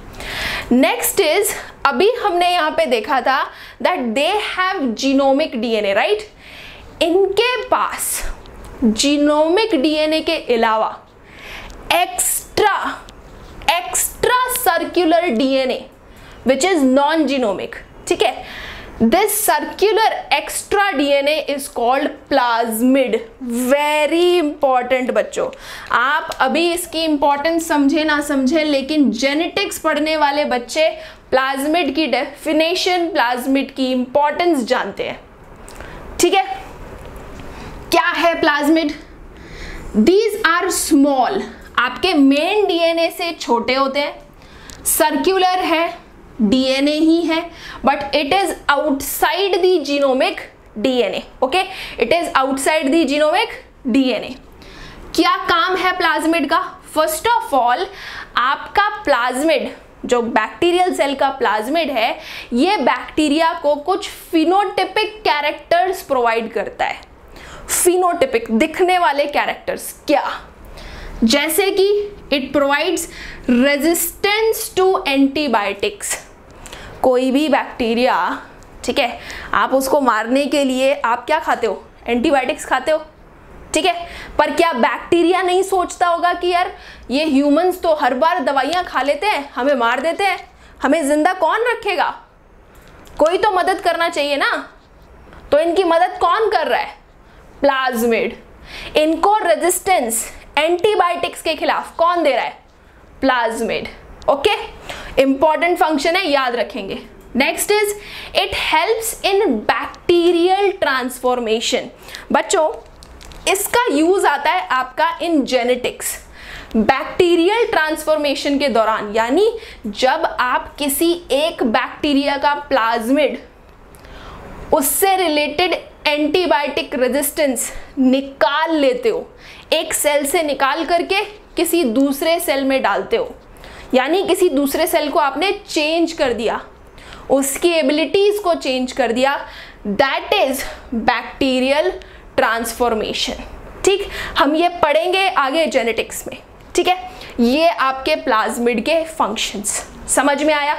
नेक्स्ट इज, अभी हमने यहां पे देखा था that they have genomic DNA, right. इनके पास जीनोमिक डीएनए के अलावा extra circular DNA which is non genomic. ठीक है, this circular extra DNA is called plasmid. Very important बच्चों, आप अभी इसकी इंपॉर्टेंस समझे ना समझे, लेकिन जेनेटिक्स पढ़ने वाले बच्चे प्लाज्मिड की डेफिनेशन, प्लाज्मिड की इंपॉर्टेंस जानते हैं। ठीक है, क्या है प्लाज्मिड? दीज आर स्मॉल, आपके मेन डीएनए से छोटे होते हैं, सर्कुलर है, डीएनए ही है, but it is outside the genomic DNA. Okay, it is outside the genomic DNA. क्या काम है प्लाज्मिड का? फर्स्ट ऑफ ऑल, आपका प्लाज्मिड, जो बैक्टीरियल सेल का प्लाज्मिड है, ये बैक्टीरिया को कुछ फिनोटिपिक कैरेक्टर्स प्रोवाइड करता है। फिनोटिपिक, दिखने वाले कैरेक्टर्स। क्या? जैसे कि it provides resistance to antibiotics. कोई भी बैक्टीरिया, ठीक है, आप उसको मारने के लिए आप क्या खाते हो? एंटीबायोटिक्स खाते हो। ठीक है, पर क्या बैक्टीरिया नहीं सोचता होगा कि यार ये ह्यूमंस तो हर बार दवाइयां खा लेते हैं, हमें मार देते हैं, हमें जिंदा कौन रखेगा? कोई तो मदद करना चाहिए ना। तो इनकी मदद कौन कर रहा है? प्लाज्मिड। इनको रेजिस्टेंस एंटीबायोटिक्स के खिलाफ कौन दे रहा है? प्लाज्मिड। ओके, इंपॉर्टेंट फंक्शन है, याद रखेंगे। Next is it helps in bacterial transformation. बच्चों, इसका यूज आता है आपका इन जेनेटिक्स, बैक्टीरियल ट्रांसफॉर्मेशन के दौरान। यानी जब आप किसी एक बैक्टीरिया का प्लाज्मिड, उससे रिलेटेड एंटीबायोटिक रेजिस्टेंस निकाल लेते हो, एक सेल से निकाल करके किसी दूसरे सेल में डालते हो, यानी किसी दूसरे सेल को आपने चेंज कर दिया, उसकी एबिलिटीज को चेंज कर दिया, दैट इज बैक्टीरियल ट्रांसफॉर्मेशन। ठीक, हम ये पढ़ेंगे आगे जेनेटिक्स में। ठीक है, ये आपके प्लाज्मिड के फंक्शंस समझ में आया?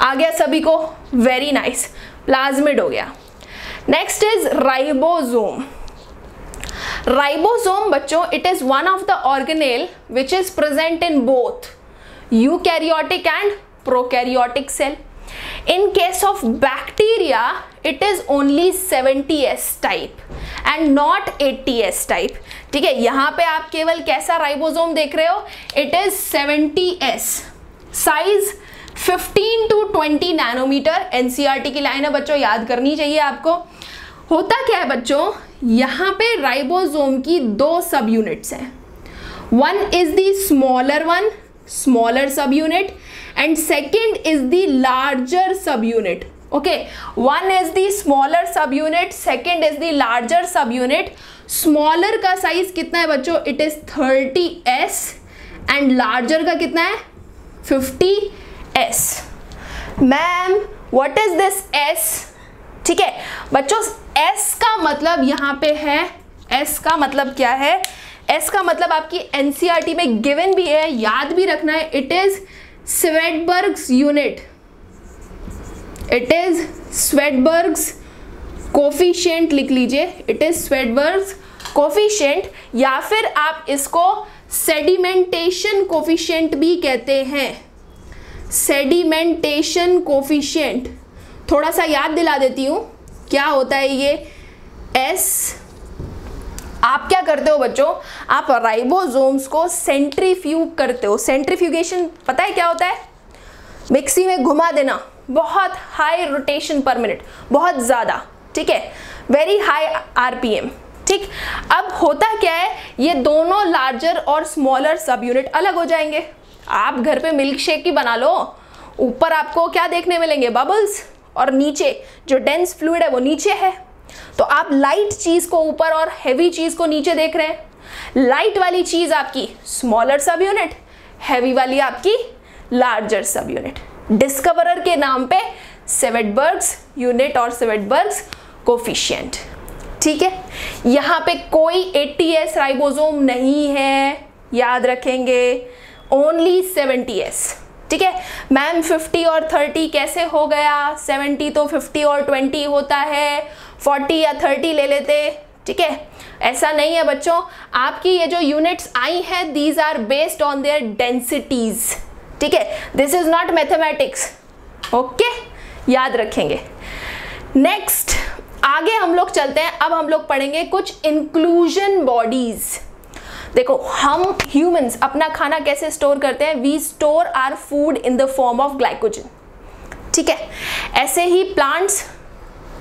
आ गया सभी को? वेरी नाइस, प्लाज्मिड हो गया। Next is ribosome. राइबोसोम बच्चों, it is one of the organelle which is present in both eukaryotic and prokaryotic cell. In case of bacteria, it is only 70S type and not 80S type. ठीक है, यहाँ पे आप केवल कैसा ribosome देख रहे हो? It is 70S, size 15 to 20 nanometre. NCERT की लाइन है बच्चों, याद करनी चाहिए आपको. होता क्या है बच्चों, यहाँ पे राइबोसोम की दो सब यूनिट्स हैं. One is the smaller one, smaller subunit, and second is the larger subunit, okay, one is the smaller सब unit, second is the larger सब यूनिट। स्मॉलर का साइज कितना है बच्चों? It is 30s and larger का कितना है? 50s। Ma'am what is this s? ठीक है बच्चों, s का मतलब यहाँ पे है, s का मतलब क्या है? s का मतलब आपकी NCERT में गिवन भी है, याद भी रखना है। It is Svedberg's unit, it is Svedberg's coefficient लिख लीजिए, इट इज स्वेडबर्ग्स कोफिशिएंट, या फिर आप इसको सेडिमेंटेशन कोफिशिएंट भी कहते हैं। सेडिमेंटेशन कोफिशिएंट थोड़ा सा याद दिला देती हूं, क्या होता है ये S। आप क्या करते हो बच्चों? आप राइबोसोम्स को सेंट्रीफ्यूग करते हो। सेंट्रीफ्यूगेशन पता है क्या होता है? मिक्सी में घुमा देना, बहुत हाई रोटेशन पर मिनट, बहुत ज़्यादा, ठीक है, वेरी हाई RPM। ठीक, अब होता क्या है, ये दोनों लार्जर और स्मॉलर सब यूनिट अलग हो जाएंगे। आप घर पे मिल्क शेक ही बना लो, ऊपर आपको क्या देखने मिलेंगे? बबल्स, और नीचे जो डेंस फ्लूइड है वो नीचे है। तो आप लाइट चीज को ऊपर और हैवी चीज को नीचे देख रहे हैं। लाइट वाली चीज आपकी स्मॉलर सब यूनिट, हैवी वाली आपकी लार्जर सब यूनिट। डिस्कवरर के नाम पे स्वेडबर्ग्स यूनिट और स्वेडबर्ग्स कोफिशिएंट। ठीक है, यहाँ पे कोई 80s राइबोसोम नहीं है, याद रखेंगे, ओनली 70s। ठीक है मैम, 50 और 30 कैसे हो गया? 70 तो 50 और 20 होता है, 40 या 30 ले लेते। ठीक है, ऐसा नहीं है बच्चों, आपकी ये जो यूनिट्स आई हैं these are based on their densities. ठीक है, this is not mathematics. Okay, याद रखेंगे। नेक्स्ट आगे हम लोग चलते हैं, अब हम लोग पढ़ेंगे कुछ इंक्लूजन बॉडीज। देखो, हम ह्यूमंस अपना खाना कैसे स्टोर करते हैं? We store our food in the form of glycogen. ठीक है, ऐसे ही प्लांट्स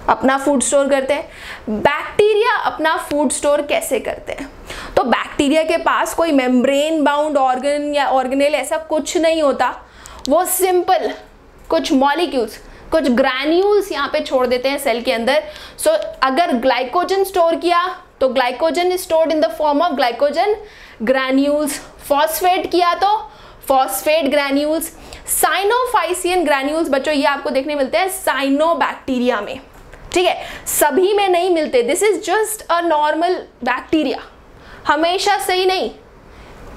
अपना फूड स्टोर करते हैं। बैक्टीरिया अपना फूड स्टोर कैसे करते हैं? तो बैक्टीरिया के पास कोई मेम्ब्रेन बाउंड ऑर्गन या ऑर्गेनेल ऐसा कुछ नहीं होता, वो सिंपल कुछ मॉलिक्यूल्स, कुछ ग्रैन्यूल्स यहाँ पे छोड़ देते हैं सेल के अंदर। सो अगर ग्लाइकोजन स्टोर किया तो glycogen is stored in the form of glycogen granules. Phosphate किया तो फॉस्फेट ग्रैन्यूल्स। साइनोफाइसियन ग्रैन्यूल्स बच्चों ये आपको देखने मिलते हैं साइनोबैक्टीरिया में। ठीक है, सभी में नहीं मिलते, this is just a normal bacteria, हमेशा सही नहीं,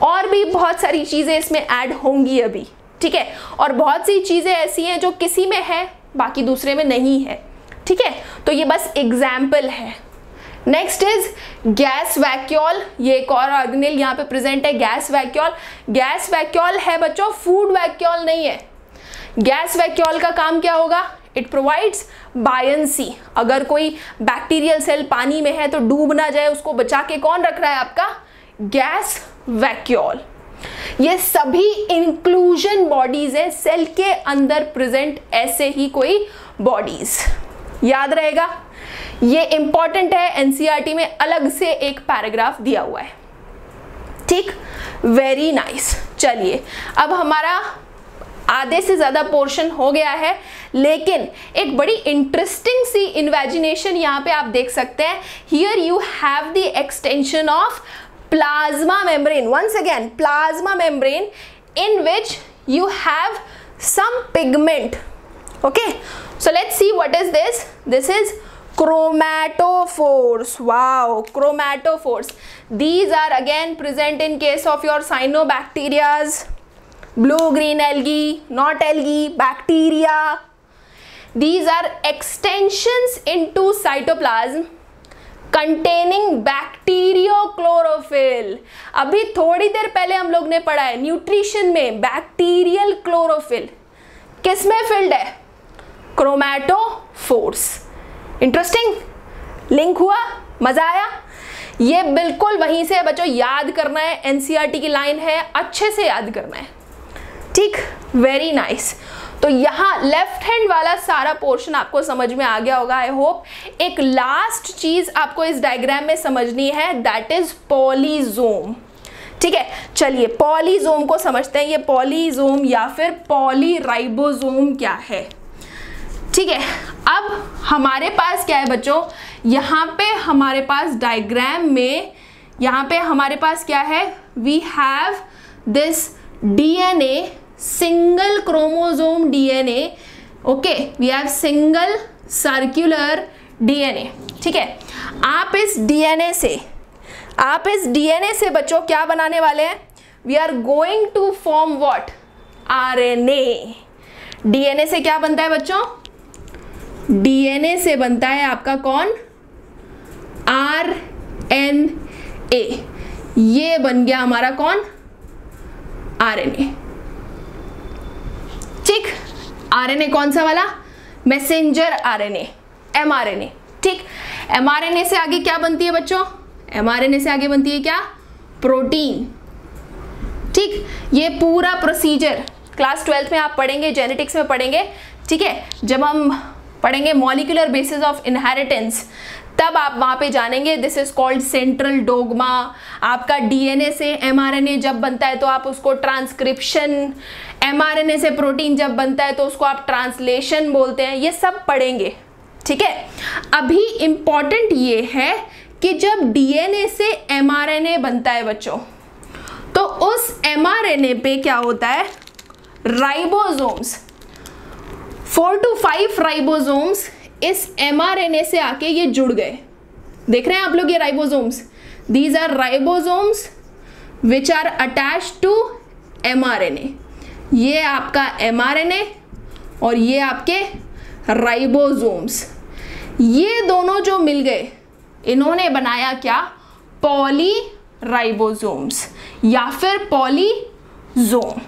और भी बहुत सारी चीजें इसमें ऐड होंगी अभी। ठीक है, और बहुत सी चीजें ऐसी हैं जो किसी में है बाकी दूसरे में नहीं है। ठीक है, तो ये बस एग्जाम्पल है। नेक्स्ट इज गैस वैक्यूल, ये एक और ऑर्गेनेल यहाँ पे प्रेजेंट है, गैस वैक्यूल। गैस वैक्यूल है बच्चों, फूड वैक्यूल नहीं है। गैस वैक्यूल का काम क्या होगा? It provides buoyancy. अगर कोई बैक्टीरियल सेल पानी में है तो डूब ना जाए, उसको बचा के कौन रख रहा है? आपका गैस वैक्यूल। ये सभी इंक्लूजन बॉडीज है, सेल के अंदर प्रेजेंट ऐसे ही कोई बॉडीज, याद रहेगा। ये इंपॉर्टेंट है, एनसीईआरटी में अलग से एक पैराग्राफ दिया हुआ है। ठीक, वेरी नाइस। चलिए, अब हमारा आधे से ज्यादा पोर्शन हो गया है, लेकिन एक बड़ी इंटरेस्टिंग सी इन्वेजिनेशन यहाँ पे आप देख सकते हैं। Here you have the extension of plasma membrane. Once again, plasma membrane in which you have some pigment. Okay, so let's see what is this. This is chromatophores. Wow, chromatophores. These are again present in case of your cyanobacterias, blue-green algae, not algae, bacteria. These are extensions into cytoplasm containing bacteriochlorophyll. अभी थोड़ी देर पहले हम लोग ने पढ़ा है nutrition में बैक्टीरियल क्लोरोफिल किस में फिल्ड है? क्रोमैटोफोर्स। इंटरेस्टिंग लिंक हुआ, मजा आया? ये बिल्कुल वहीं से बच्चों याद करना है, एनसीईआरटी की लाइन है, अच्छे से याद करना है। ठीक, वेरी नाइस। तो यहाँ लेफ्ट हैंड वाला सारा पोर्शन आपको समझ में आ गया होगा, आई होप। एक लास्ट चीज आपको इस डायग्राम में समझनी है, दैट इज पॉलीजोम। ठीक है, चलिए पॉलीजोम को समझते हैं। ये पॉलीजोम या फिर पॉलीराइबोसोम क्या है? ठीक है, अब हमारे पास क्या है बच्चों, यहाँ पे हमारे पास डायग्राम में यहाँ पे हमारे पास क्या है, we have this DNA, single chromosome DNA, okay, we have single circular DNA। ठीक है, आप इस DNA से बच्चों क्या बनाने वाले हैं, we are going to form what, RNA। DNA से क्या बनता है बच्चों, DNA से बनता है आपका कौन, RNA। ये बन गया हमारा कौन, RNA। ठीक, RNA कौन सा वाला, मैसेंजर RNA, mRNA। ठीक, mRNA से आगे क्या बनती है बच्चों, mRNA से आगे बनती है क्या, प्रोटीन। ठीक, ये पूरा प्रोसीजर क्लास 12th में आप पढ़ेंगे, जेनेटिक्स में पढ़ेंगे। ठीक है, जब हम पढ़ेंगे मॉलिक्यूलर बेसिस ऑफ इनहेरिटेंस, तब आप वहां पे जानेंगे। This is called central dogma. आपका DNA से mRNA जब बनता है तो आप उसको ट्रांसक्रिप्शन, mRNA से प्रोटीन जब बनता है तो उसको आप ट्रांसलेशन बोलते हैं। ये सब पढ़ेंगे। ठीक है, अभी इंपॉर्टेंट ये है कि जब DNA से mRNA बनता है बच्चों, तो उस mRNA पे क्या होता है, राइबोसोम्स, 4 to 5 राइबोसोम्स इस mRNA से आके ये जुड़ गए। देख रहे हैं आप लोग ये ribosomes, these are ribosomes which are attached to mRNA। ये आपका mRNA और ये आपके राइबोसोम्स, ये दोनों जो मिल गए, इन्होंने बनाया क्या, पॉली राइबोसोम्स या फिर पॉलीजोम।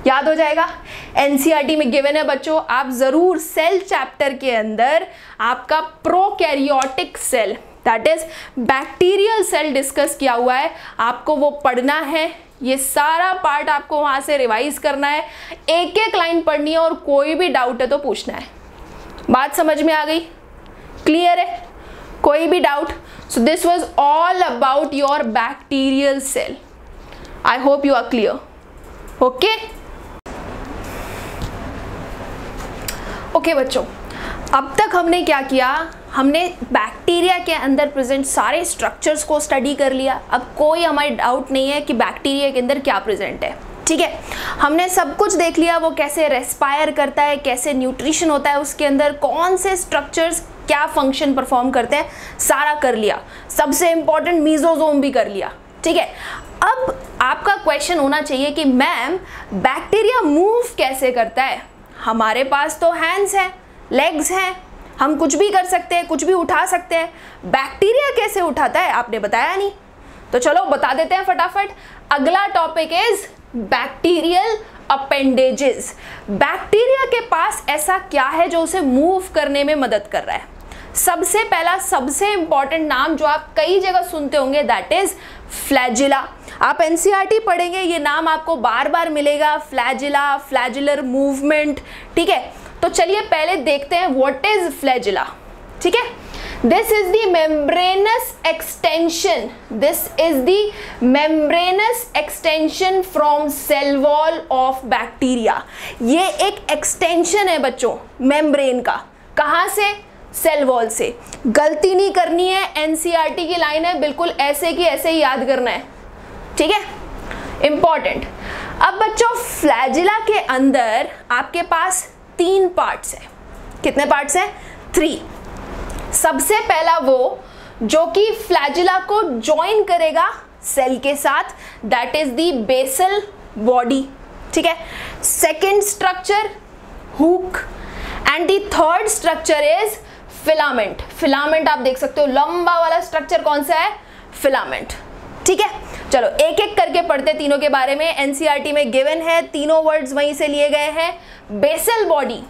याद हो जाएगा, एनसीईआरटी में गिवन है बच्चों, आप जरूर सेल चैप्टर के अंदर आपका prokaryotic cell, that is bacterial cell discuss किया हुआ है, आपको वो पढ़ना है। ये सारा पार्ट आपको वहां से रिवाइज करना है, एक एक लाइन पढ़नी है और कोई भी डाउट है तो पूछना है। बात समझ में आ गई, क्लियर है, कोई भी doubt? So this was all about your bacterial cell. I hope you are clear. Okay okay बच्चों, अब तक हमने क्या किया, हमने बैक्टीरिया के अंदर प्रेजेंट सारे स्ट्रक्चर्स को स्टडी कर लिया। अब कोई हमारी डाउट नहीं है कि बैक्टीरिया के अंदर क्या प्रेजेंट है। ठीक है, हमने सब कुछ देख लिया, वो कैसे रेस्पायर करता है, कैसे न्यूट्रिशन होता है उसके अंदर, कौन से स्ट्रक्चर्स क्या फंक्शन परफॉर्म करते हैं, सारा कर लिया। सबसे इंपॉर्टेंट मीजोजोम भी कर लिया। ठीक है, अब आपका क्वेश्चन होना चाहिए कि मैम बैक्टीरिया मूव कैसे करता है? हमारे पास तो हैंड्स हैं, लेग्स हैं, हम कुछ भी कर सकते हैं, कुछ भी उठा सकते हैं। बैक्टीरिया कैसे उठाता है आपने बताया नहीं, तो चलो बता देते हैं फटाफट। अगला topic is bacterial appendages. Bacteria के पास ऐसा क्या है जो उसे मूव करने में मदद कर रहा है? सबसे पहला, सबसे इंपॉर्टेंट नाम जो आप कई जगह सुनते होंगे, दैट इज फ्लैजिला। आप एनसीईआरटी पढ़ेंगे, ये नाम आपको बार बार मिलेगा, फ्लैजिला, फ्लैजिलर मूवमेंट। ठीक है, तो चलिए पहले देखते हैं व्हाट इज फ्लैजिला। ठीक है, this is the membranous extension, this is the membranous extension from cell wall of bacteria. ये एक एक्सटेंशन है बच्चों मेम्ब्रेन का, कहां से? सेल वॉल से। गलती नहीं करनी है, एनसीईआरटी की लाइन है, बिल्कुल ऐसे की ऐसे ही याद करना है। ठीक है, इंपॉर्टेंट। अब बच्चों फ्लैजिला के अंदर आपके पास 3 पार्ट्स हैं। कितने पार्ट्स हैं? 3। सबसे पहला वो जो कि फ्लैजिला को ज्वाइन करेगा सेल के साथ, that is the basal body. ठीक है, second structure hook, and the third structure is filament. Filament आप देख सकते हो, लंबा वाला स्ट्रक्चर कौन सा है? फिलामेंट। ठीक है, चलो एक एक करके पढ़ते तीनों के बारे में। एनसीईआरटी में गिवन है, तीनों वर्ड्स वहीं से लिए गए हैं। Basal body,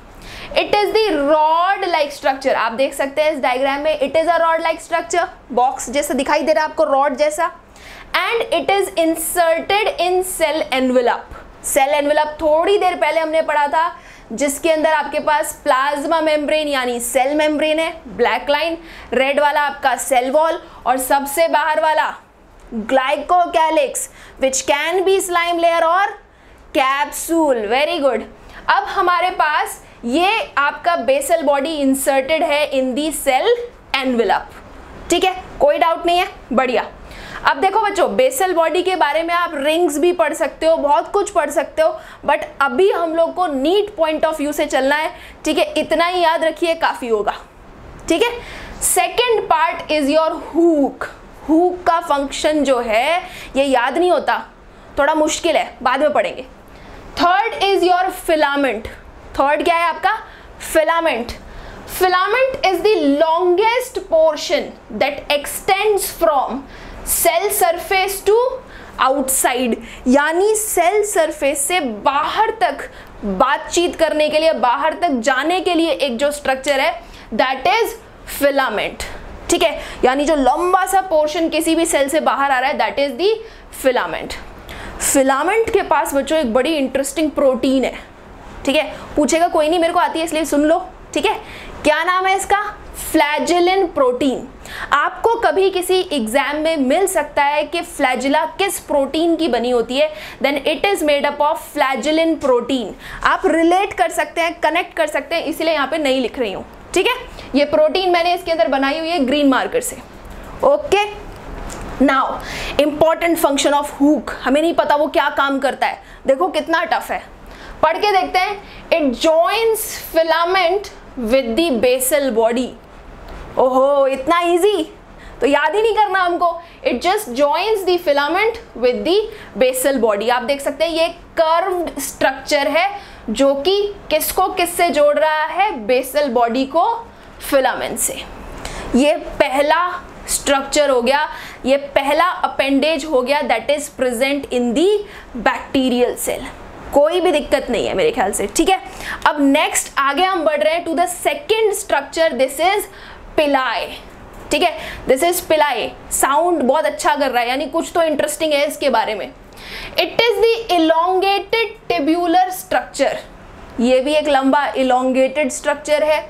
it is the rod like structure. आप देख सकते हैं इस डायग्राम में, it is a rod like structure, box जैसा दिखाई दे रहा है आपको, रॉड जैसा। And it is inserted in cell envelope. Cell envelope थोड़ी देर पहले हमने पढ़ा था, जिसके अंदर आपके पास प्लाज्मा मेम्ब्रेन यानी सेल मेम्ब्रेन है, ब्लैक लाइन, रेड वाला आपका सेल वॉल, और सबसे बाहर वाला glycocalyx which can be slime layer और कैप्सूल। Very good. अब हमारे पास ये आपका बेसल बॉडी इंसर्टेड है इन दी सेल एनवेलप। ठीक है, कोई डाउट नहीं है, बढ़िया। अब देखो बच्चों, बेसल बॉडी के बारे में आप रिंग्स भी पढ़ सकते हो, बहुत कुछ पढ़ सकते हो, बट अभी हम लोग को नीट पॉइंट ऑफ व्यू से चलना है। ठीक है, इतना ही याद रखिए, काफी होगा। ठीक है, second part is your hook. Hook का फंक्शन जो है ये याद नहीं होता, थोड़ा मुश्किल है, बाद में पढ़ेंगे। Third is your filament. Third क्या है आपका? Filament. Filament is the longest portion that extends from cell surface to outside, यानी सेल सरफेस से बाहर तक बातचीत करने के लिए, बाहर तक जाने के लिए एक जो स्ट्रक्चर है दैट इज फिलामेंट। ठीक है, यानी जो लंबा सा पोर्शन किसी भी सेल से बाहर आ रहा है that is the filament. Filament के पास बच्चों एक बड़ी इंटरेस्टिंग प्रोटीन है। ठीक है, पूछेगा कोई नहीं, मेरे को आती है इसलिए सुन लो। ठीक है, क्या नाम है इसका? फ्लैजेलिन प्रोटीन। आपको कभी किसी एग्जाम में मिल सकता है कि फ्लैजिला किस प्रोटीन की बनी होती है, then it is made up of flagellin protein. आप रिलेट कर सकते हैं, कनेक्ट कर सकते हैं, इसलिए यहाँ पे नहीं लिख रही हूँ। ठीक है, ये प्रोटीन मैंने इसके अंदर बनाई हुई है ग्रीन मार्कर से। Okay, now important function of hook, हमें नहीं पता वो क्या काम करता है। देखो कितना टफ है, पढ़ के देखते हैं। It joins filament with the basal body. ओहो, इतना इजी तो याद ही नहीं करना हमको। It just joins the filament with the basal body. आप देख सकते हैं ये कर्व्ड स्ट्रक्चर है जो कि किसको किससे जोड़ रहा है? बेसल बॉडी को फिलामेंट से। ये पहला स्ट्रक्चर हो गया, ये पहला अपेंडेज हो गया that is present in the bacterial cell. कोई भी दिक्कत नहीं है मेरे ख्याल से। ठीक है, अब नेक्स्ट आगे हम बढ़ रहे हैं to the second structure, this is pili. ठीक है, दिस इज पिलाई। साउंड बहुत अच्छा कर रहा है, यानी कुछ तो इंटरेस्टिंग है इसके बारे में। It is the elongated tubular structure. ये भी एक लंबा इलोंगेटेड स्ट्रक्चर है।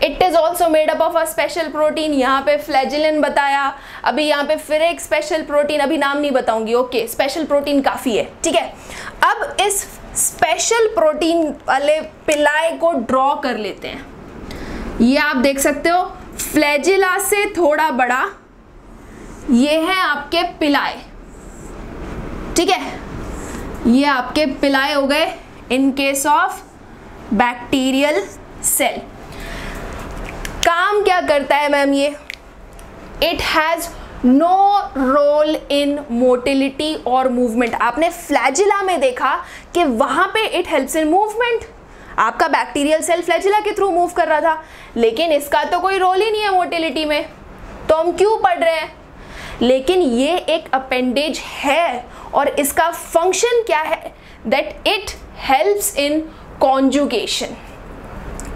It is also made up of a special protein. यहाँ पे फ्लैजिलिन बताया, अभी यहाँ पे फिर एक स्पेशल प्रोटीन, अभी नाम नहीं बताऊंगी। ओके, स्पेशल प्रोटीन काफी है। ठीक है, अब इस स्पेशल प्रोटीन वाले पिलाई को ड्रॉ कर लेते हैं। ये आप देख सकते हो, फ्लैजिला से थोड़ा बड़ा ये है आपके पिलाई। ठीक है, ये आपके पिलाई हो गए in case of bacterial cell. काम क्या करता है मैम ये? It has no role in motility और मूवमेंट। आपने फ्लैजिला में देखा कि वहां पे इट हेल्प्स इन मूवमेंट। आपका बैक्टीरियल सेल फ्लैजिला के थ्रू मूव कर रहा था, लेकिन इसका तो कोई रोल ही नहीं है मोटिलिटी में, तो हम क्यों पढ़ रहे हैं? लेकिन ये एक अपेंडेज है और इसका फंक्शन क्या है? That it helps in conjugation.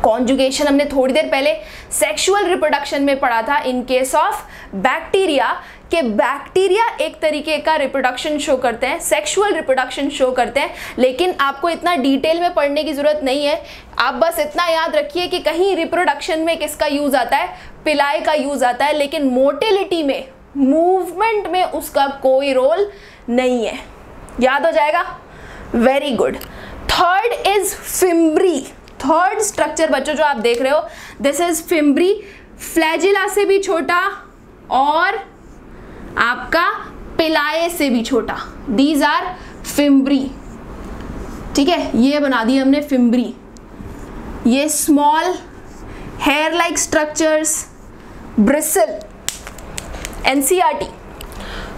Conjugation हमने थोड़ी देर पहले सेक्सुअल रिप्रोडक्शन में पढ़ा था इन केस ऑफ बैक्टीरिया, कि बैक्टीरिया एक तरीके का रिप्रोडक्शन शो करते हैं, सेक्सुअल रिप्रोडक्शन शो करते हैं, लेकिन आपको इतना डिटेल में पढ़ने की जरूरत नहीं है। आप बस इतना याद रखिए कि कहीं रिप्रोडक्शन में किसका यूज आता है? पिलाई का यूज आता है, लेकिन मोटिलिटी में, मूवमेंट में उसका कोई रोल नहीं है। याद हो जाएगा? Very good. Third is fimbriae. Third structure बच्चों जो आप देख रहे हो, दिस इज फिम्ब्री। फ्लैजिला से भी छोटा और आपका पिलाए से भी छोटा, दीज आर फिम्ब्री। ठीक है, ये बना दी हमने फिम्ब्री। ये small hair like structures, bristle, NCERT,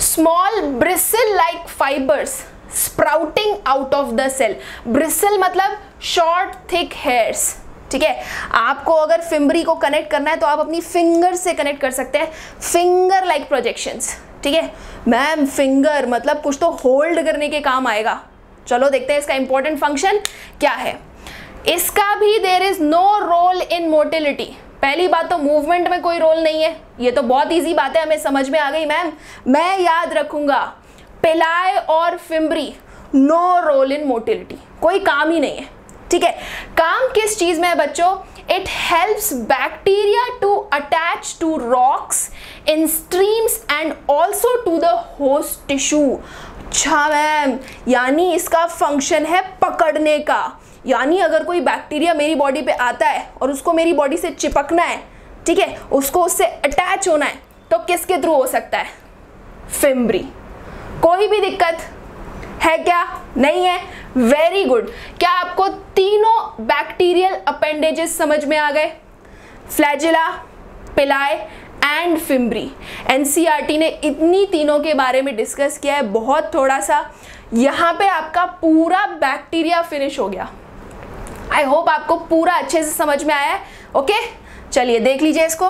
small bristle like fibres sprouting out of the cell. Bristle मतलब शॉर्ट थिक हेयर्स। ठीक है, आपको अगर फिम्ब्री को कनेक्ट करना है तो आप अपनी फिंगर से कनेक्ट कर सकते हैं, फिंगर लाइक प्रोजेक्शंस। ठीक है मैम, फिंगर मतलब कुछ तो होल्ड करने के काम आएगा। चलो देखते हैं इसका इंपॉर्टेंट फंक्शन क्या है। इसका भी there is no role in motility. पहली बात तो मूवमेंट में कोई रोल नहीं है, ये तो बहुत इजी बात है, हमें समझ में आ गई मैम, मैं याद रखूंगा। पिलाए और fimbriae, no role in motility, कोई काम ही नहीं है। ठीक है, काम किस चीज में है बच्चों? It helps bacteria to attach to rocks in streams and also to the host tissue. अच्छा मैम, यानी इसका फंक्शन है पकड़ने का, यानी अगर कोई बैक्टीरिया मेरी बॉडी पे आता है और उसको मेरी बॉडी से चिपकना है, ठीक है, उसको उससे अटैच होना है, तो किसके थ्रू हो सकता है? फिम्ब्री। कोई भी दिक्कत है क्या? नहीं है? Very good. क्या आपको तीनों बैक्टीरियल अपेंडेजेस समझ में आ गए? फ्लैजिला, पिलाई एंड फिम्ब्री। एनसीईआरटी ने इतनी तीनों के बारे में डिस्कस किया है, बहुत थोड़ा सा। यहाँ पे आपका पूरा बैक्टीरिया फिनिश हो गया। आई होप आपको पूरा अच्छे से समझ में आया है। ओके, चलिए देख लीजिए इसको।